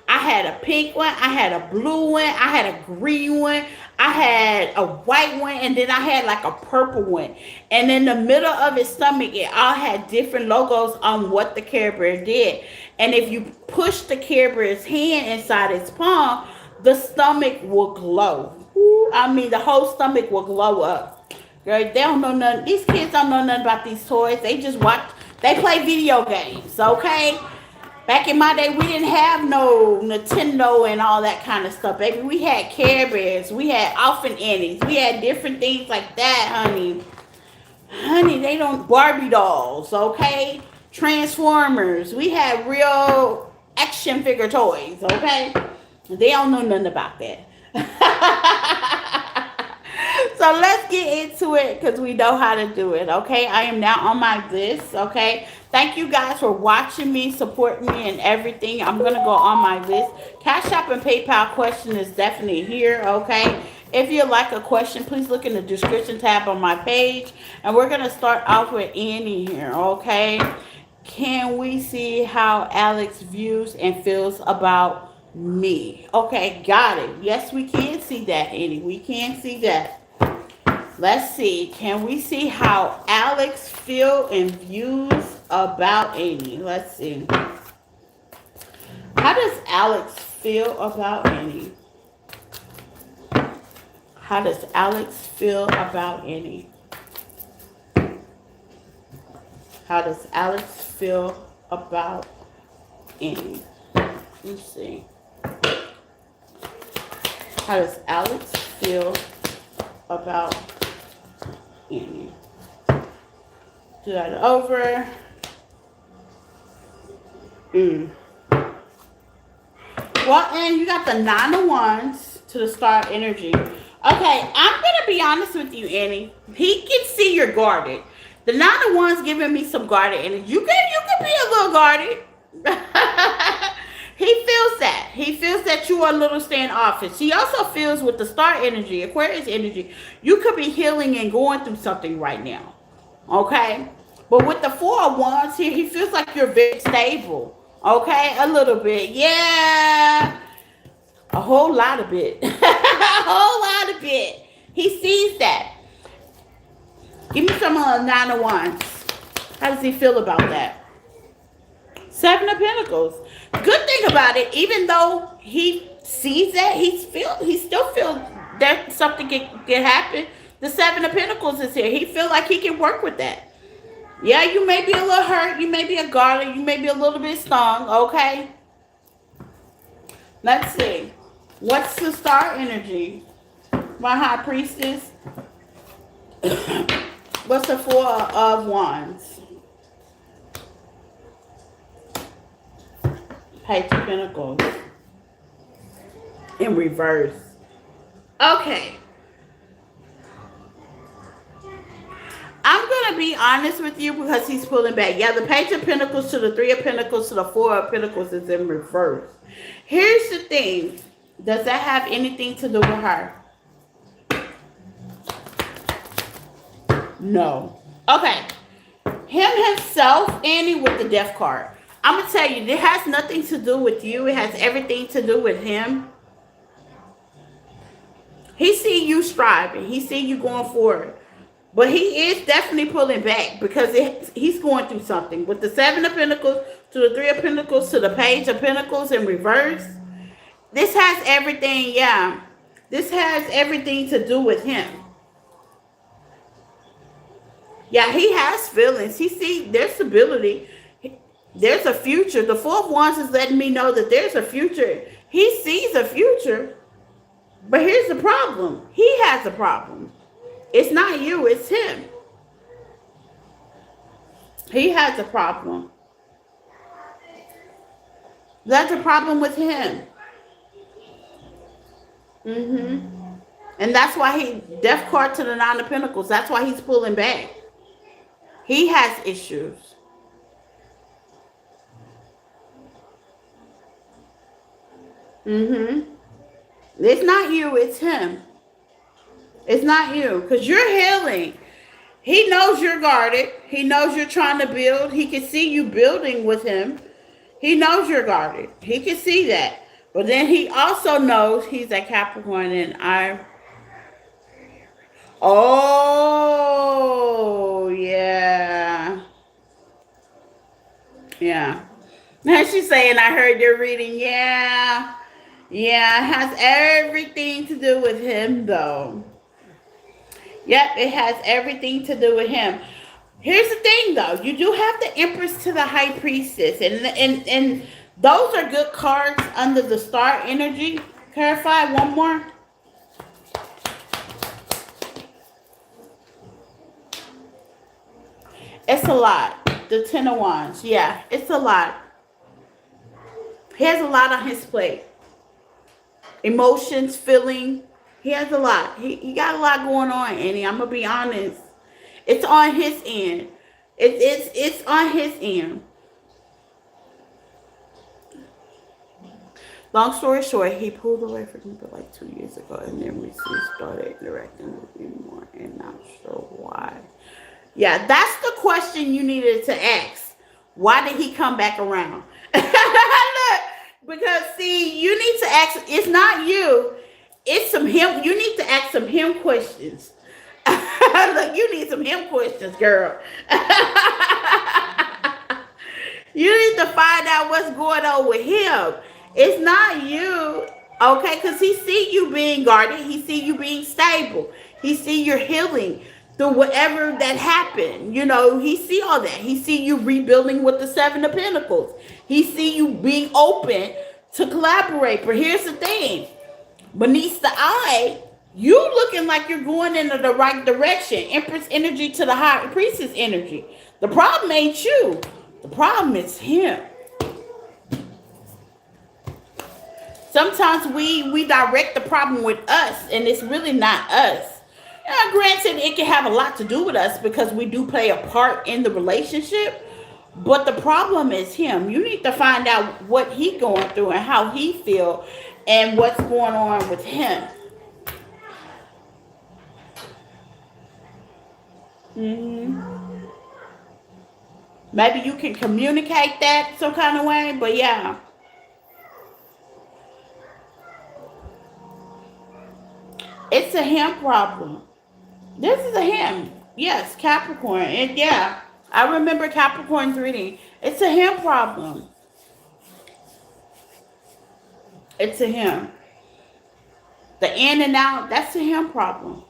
I had a pink one, I had a blue one, I had a green one, I had a white one, and then I had like a purple one. And in the middle of its stomach, it all had different logos on what the Care Bear did. And if you push the Care Bear's hand inside its palm, the stomach will glow. Ooh, I mean, the whole stomach will glow up. Girl, they don't know nothing. These kids don't know nothing about these toys. They just watch. They play video games, okay? Back in my day, we didn't have no Nintendo and all that kind of stuff, baby. We had Care Bears. We had Off and Annies. We had different things like that, honey. Honey, they don't... Barbie dolls, okay? Transformers. We had real action figure toys, okay? They don't know nothing about that. So let's get into it because we know how to do it, okay? I am now on my list, okay? Thank you guys for watching me, supporting me, and everything. I'm going to go on my list. Cash App and PayPal question is definitely here, okay? If you like a question, please look in the description tab on my page. And we're going to start off with Annie here, okay? Can we see how Alex views and feels about me? Okay, got it. Yes, we can see that, Annie. We can see that. Let's see. Can we see how Alex feel and views about Annie? Let's see. How does Alex feel about Annie? How does Alex feel about Annie? How does Alex feel about Annie? Let's see. How does Alex feel about Annie? Do that over. Well, and you got the 9 of Wands to the Star energy. Okay, I'm gonna be honest with you, Annie. He can see you're guarded. The 9 of Wands giving me some guarded energy. You can be a little guarded. He feels that. He feels that you are a little standoffish. He also feels with the Star energy, Aquarius energy, you could be healing and going through something right now. Okay? But with the 4 of Wands here, he feels like you're very stable. Okay? A little bit. Yeah. A whole lot of it. A whole lot of it. He sees that. Give me some 9 of Wands. How does he feel about that? 7 of Pentacles. Good thing about it, even though he sees that, he still feels that something can happen. The 7 of Pentacles is here. He feels like he can work with that. Yeah, you may be a little hurt. You may be a guarded. You may be a little bit stung. Okay. Let's see. What's the Star energy? My High Priestess. What's the 4 of Wands? Page of Pentacles. In reverse. Okay. I'm going to be honest with you because he's pulling back. Yeah, the Page of Pentacles to the 3 of Pentacles to the 4 of Pentacles is in reverse. Here's the thing. Does that have anything to do with her? No. Okay. Him himself, Annie, with the Death card. I'm going to tell you, it has nothing to do with you. It has everything to do with him. He see you striving. He see you going forward. But he is definitely pulling back because he's going through something. With the Seven of Pentacles to the Three of Pentacles to the Page of Pentacles in reverse, this has everything, yeah. This has everything to do with him. Yeah, he has feelings. He sees there's stability. There's a future. The Four of Wands is letting me know that there's a future. He sees a future. But here's the problem. He has a problem. It's not you, it's him. He has a problem. That's a problem with him. And that's why he, Death card to the Nine of Pentacles. That's why he's pulling back. He has issues. It's not you, it's him. It's not you, because you're healing. He knows you're guarded. He knows you're trying to build. He can see you building with him. He knows you're guarded. He can see that. But then he also knows he's a Capricorn and oh, yeah. Yeah. Now she's saying, I heard your reading. Yeah. Yeah, it has everything to do with him, though. Yep, it has everything to do with him. Here's the thing, though. You do have the Empress to the High Priestess. And those are good cards under the star energy. Clarify one more. It's a lot. The Ten of Wands. Yeah, it's a lot. He has a lot on his plate. Emotions, feeling. He has a lot. He got a lot going on, Annie. I'm going to be honest. It's on his end. It's on his end. Long story short, he pulled away from me like 2 years ago, and then we started interacting with me more, and not sure why. Yeah, that's the question you needed to ask. Why did he come back around? Look, because see, you need to ask. It's not you. It's some him. You need to ask some him questions. Look, you need some him questions, girl. You need to find out what's going on with him. It's not you, okay? Because he see you being guarded. He see you being stable. He see you're healing through whatever that happened. You know, he see all that. He see you rebuilding with the Seven of Pentacles. He see you being open to collaborate. But here's the thing. Beneath the eye, you looking like you're going in the right direction. Empress energy to the High Priestess energy. The problem ain't you. The problem is him. Sometimes we direct the problem with us, and it's really not us. Now, granted, it can have a lot to do with us because we do play a part in the relationship, but the problem is him. You need to find out what he's going through and how he feels and what's going on with him. Maybe you can communicate that some kind of way, but yeah. It's a him problem. This is a him. Yes, Capricorn. And yeah, I remember Capricorn's reading. It's a him problem. It's a him. The in and out, that's a him problem.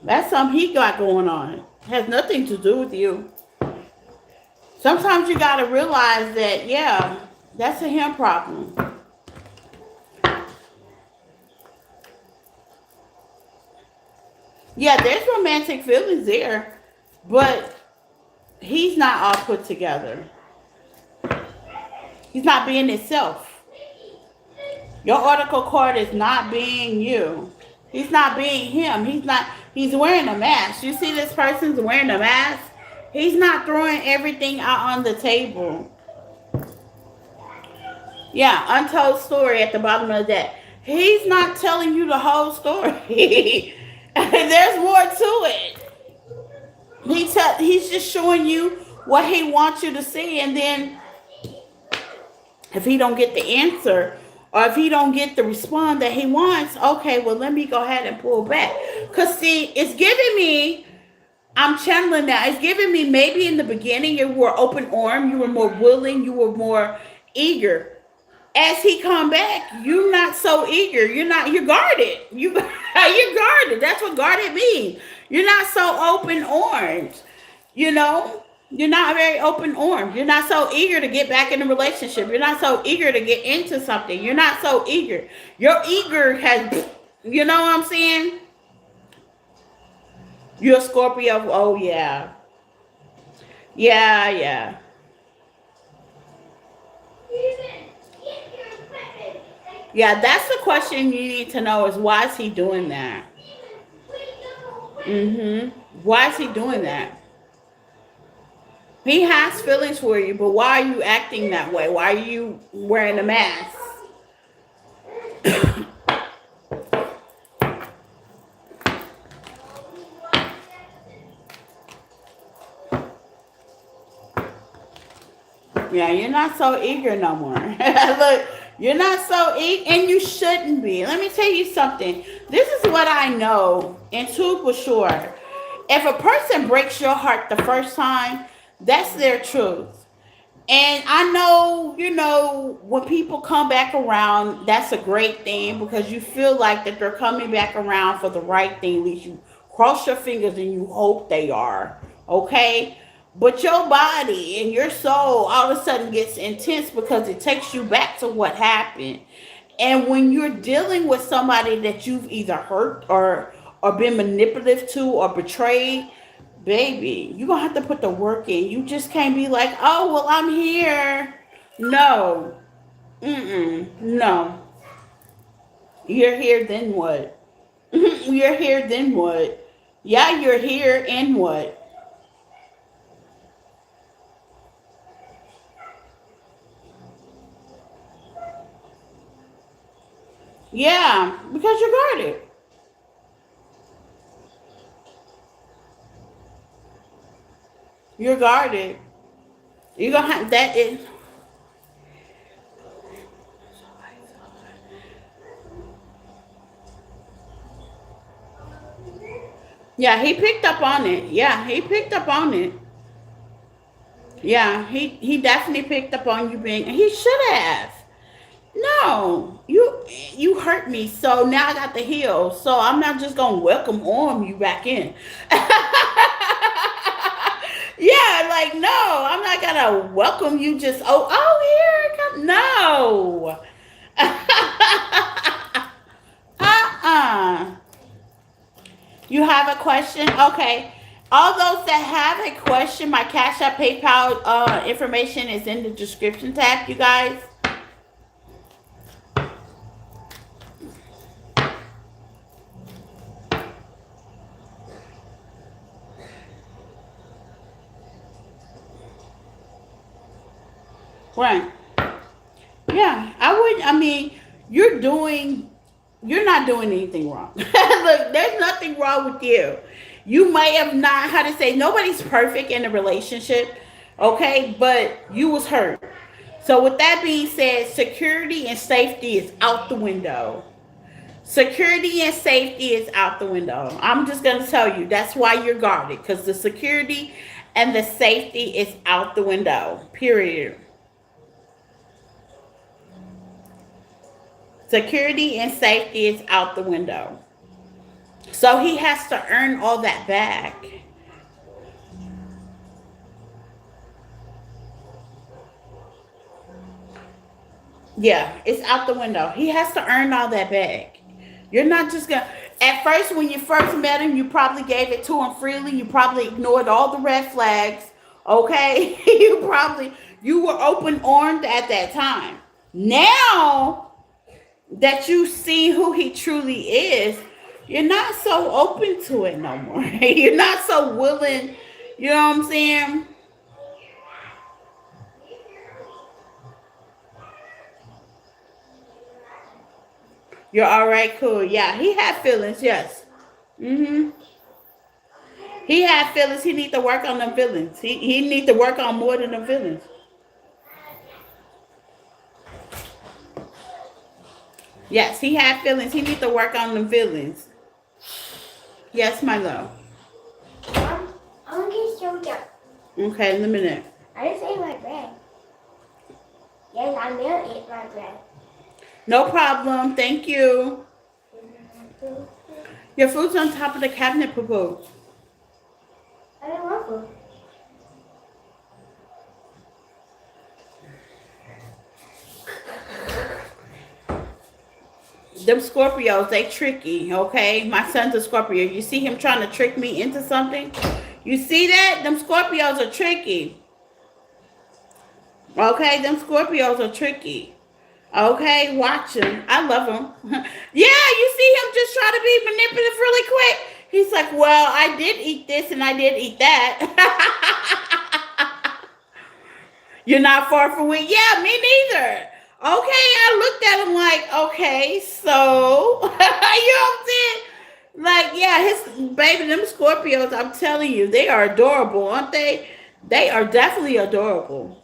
That's something he got going on. It has nothing to do with you. Sometimes you got to realize that, yeah, that's a him problem. Yeah, there's romantic feelings there, but he's not all put together. He's not being himself. Your oracle card is not being you. He's not being him. He's wearing a mask. You see this person's wearing a mask? He's not throwing everything out on the table. Yeah, untold story at the bottom of the deck. He's not telling you the whole story. There's more to it. He's just showing you what he wants you to see, and then if he don't get the answer, Or if he don't get the response that he wants, okay, well, let me go ahead and pull back. Because, see, it's giving me, I'm channeling that. It's giving me maybe in the beginning you were open arm, you were more willing, you were more eager. As he come back, you're not so eager. You're guarded. You're guarded. That's what guarded means. You're not so open arms. You know, you're not very open armed. You're not so eager to get back in a relationship. You're not so eager to get into something. You're not so eager. Your eager has, you know what I'm saying? You're a Scorpio. Oh yeah, yeah, yeah. Yeah, that's the question you need to know is why is he doing that? Mm-hmm. Why is he doing that? He has feelings for you, but why are you acting that way? Why are you wearing a mask? Yeah, you're not so eager no more. Look, you're not so eager, and you shouldn't be. Let me tell you something. This is what I know, and two for sure. If a person breaks your heart the first time, that's their truth. And I know, when people come back around, that's a great thing because you feel like that they're coming back around for the right thing. At least you cross your fingers and you hope they are. Okay? But your body and your soul all of a sudden gets intense because it takes you back to what happened. And when you're dealing with somebody that you've either hurt or been manipulative to or betrayed, baby, you're gonna have to put the work in. You just can't be like, oh well, I'm here. No. No. You're here, then what? You're here, then what? Yeah, you're here, and what? Yeah, because you're guarded. You're guarded. You're gonna have that is. Yeah, he picked up on it. Yeah, he picked up on it. Yeah, he definitely picked up on you being. He should have. No, you hurt me, so now I got to heal. So I'm not just gonna welcome arm you back in. Yeah, like no, I'm not gonna welcome you. Just here it comes. No. Uh-uh. You have a question? Okay. All those that have a question, my Cash App PayPal information is in the description tab, you guys. Right. Yeah, I mean, you're doing, you're not doing anything wrong. Look, there's nothing wrong with you. You may have not, how to say, nobody's perfect in a relationship, okay? But you was hurt. So with that being said, security and safety is out the window. Security and safety is out the window. I'm just going to tell you, that's why you're guarded, because the security and the safety is out the window, period. Security and safety is out the window. So he has to earn all that back. Yeah, it's out the window. He has to earn all that back. You're not just gonna. At first, when you first met him, you probably gave it to him freely. You probably ignored all the red flags. Okay, you were open armed at that time. Now that you see who he truly is, you're not so open to it no more. You're not so willing. You know what I'm saying? You're all right, cool. Yeah, he had feelings. Yes. Mhm. He had feelings. He need to work on them feelings. He need to work on more than them feelings. Yes, he had feelings. He need to work on them feelings. Yes, my love. I want to get soda. Okay, in a minute. I just ate my bread. Yes, I'm gonna eat my bread. No problem. Thank you. Your food's on top of the cabinet, Poo Poo. I don't want food. Them Scorpios, they tricky, okay? My son's a Scorpio. You see him trying to trick me into something? You see that? Them Scorpios are tricky. Okay, them Scorpios are tricky. Okay, watch him. I love him. Yeah, you see him just try to be manipulative really quick. He's like, well, I did eat this and I did eat that. You're not far from it. Yeah, me neither. Okay, I looked at him like, okay, so you know what I'm saying? Like, yeah, his baby, them Scorpios, I'm telling you, they are adorable, aren't they? They are definitely adorable.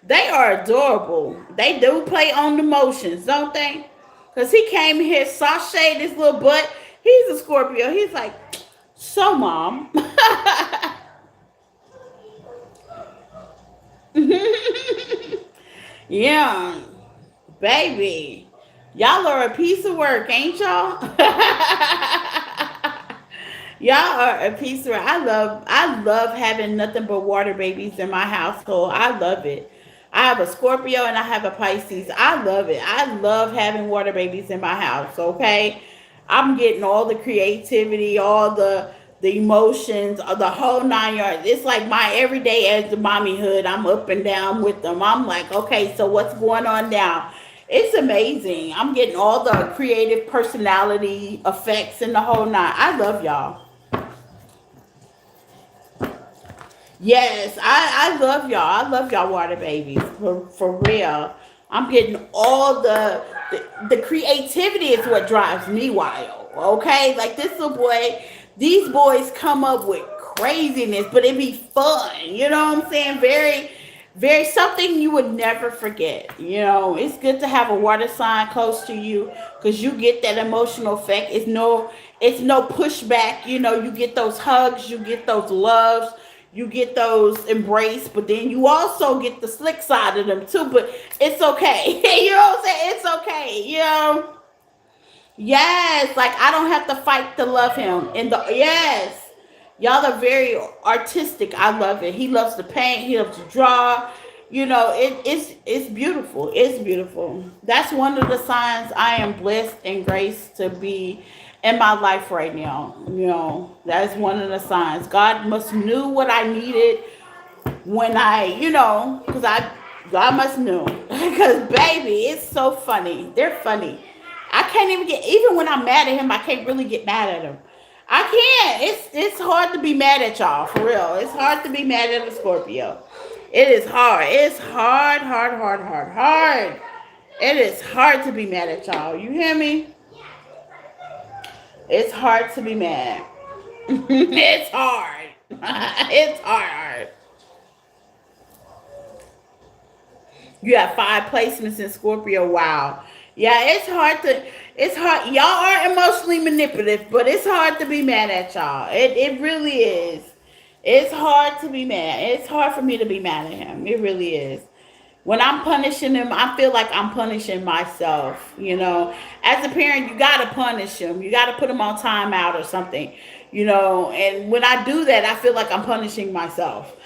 They are adorable. They do play on the emotions, don't they? Cause he came here, sashayed his little butt. He's a Scorpio. He's like, so mom. Yeah, baby. Y'all are a piece of work, ain't y'all? Y'all are a piece of work. I love having nothing but water babies in my household. I love it. I have a Scorpio and I have a Pisces. I love it. I love having water babies in my house, okay? I'm getting all the creativity, all the emotions, the whole 9 yards. It's like my everyday as the mommyhood. I'm up and down with them. I'm like, okay, so what's going on now? It's amazing. I'm getting all the creative personality effects in the whole nine. I love y'all. Yes, I love y'all. I love y'all water babies. For real. I'm getting all the creativity is what drives me wild. Okay? Like this little boy, these boys come up with craziness, but it be fun. You know what I'm saying? Very something you would never forget. You know, it's good to have a water sign close to you because you get that emotional effect. It's no pushback. You know, you get those hugs, you get those loves, you get those embrace, but then you also get the slick side of them too. But it's okay. You know what I'm saying? It's okay. You know. Yes, like I don't have to fight to love him. And the yes, y'all are very artistic. I love it. He loves to paint. He loves to draw. You know, it's beautiful. It's beautiful. That's one of the signs I am blessed and graced to be in my life right now. You know, that's one of the signs. God must knew what I needed when because God must know. Because baby, it's so funny. They're funny. I can't even when I'm mad at him, I can't really get mad at him. I can't. It's hard to be mad at y'all for real. It's hard to be mad at a Scorpio. It is hard. It's hard, hard, hard, hard, hard. It is hard to be mad at y'all. You hear me? It's hard to be mad. It's hard. It's hard. You have 5 placements in Scorpio. Wow. Yeah, it's hard. Y'all are emotionally manipulative, but it's hard to be mad at y'all. It really is. It's hard to be mad. It's hard for me to be mad at him. It really is. When I'm punishing him, I feel like I'm punishing myself. You know, as a parent, you gotta punish him. You gotta put him on timeout or something. You know, and when I do that, I feel like I'm punishing myself.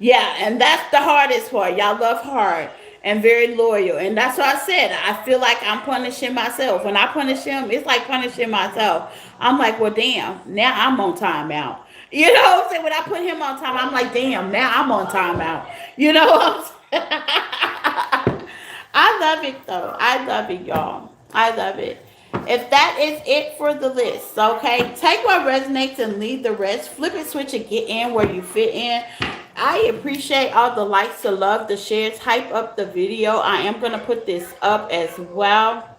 Yeah, and that's the hardest part. Y'all love hard and very loyal. And that's what I said. I feel like I'm punishing myself. When I punish him, it's like punishing myself. I'm like, well, damn, now I'm on timeout. You know what I'm saying? When I put him on time, I'm like, damn, now I'm on timeout. You know what I'm saying? I love it, though. I love it, y'all. I love it. If that is it for the list, okay, take what resonates and leave the rest. Flip it, switch it, get in where you fit in. I appreciate all the likes, the love, the shares. Hype up the video. I am going to put this up as well.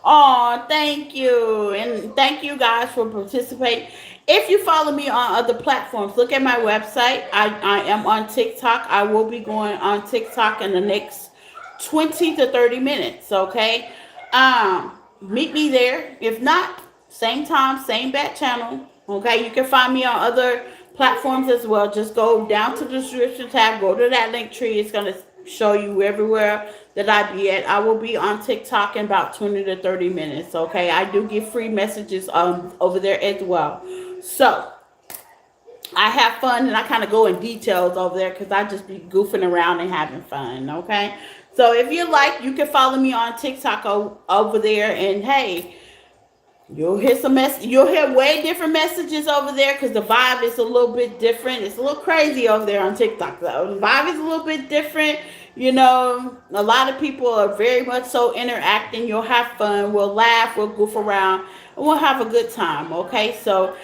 Oh, thank you. And thank you guys for participating. If you follow me on other platforms, look at my website. I am on TikTok. I will be going on TikTok in the next 20 to 30 minutes, okay? Meet me there. If not, same time, same bat channel. Okay, you can find me on other platforms as well. Just go down to the description tab, go to that link tree. It's gonna show you everywhere that I be at. I will be on TikTok in about 20 to 30 minutes. Okay, I do get free messages over there as well. So I have fun and I kind of go in details over there because I just be goofing around and having fun. Okay, so if you like, you can follow me on TikTok over there. And hey, you'll hear some you'll hear way different messages over there because the vibe is a little bit different. It's a little crazy over there on TikTok though. The vibe is a little bit different. You know, a lot of people are very much so interacting. You'll have fun. We'll laugh. We'll goof around. And we'll have a good time. Okay, so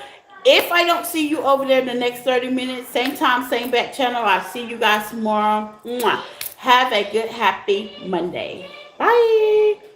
if I don't see you over there in the next 30 minutes, same time, same back channel, I'll see you guys tomorrow. Mwah. Have a good, happy Monday. Bye.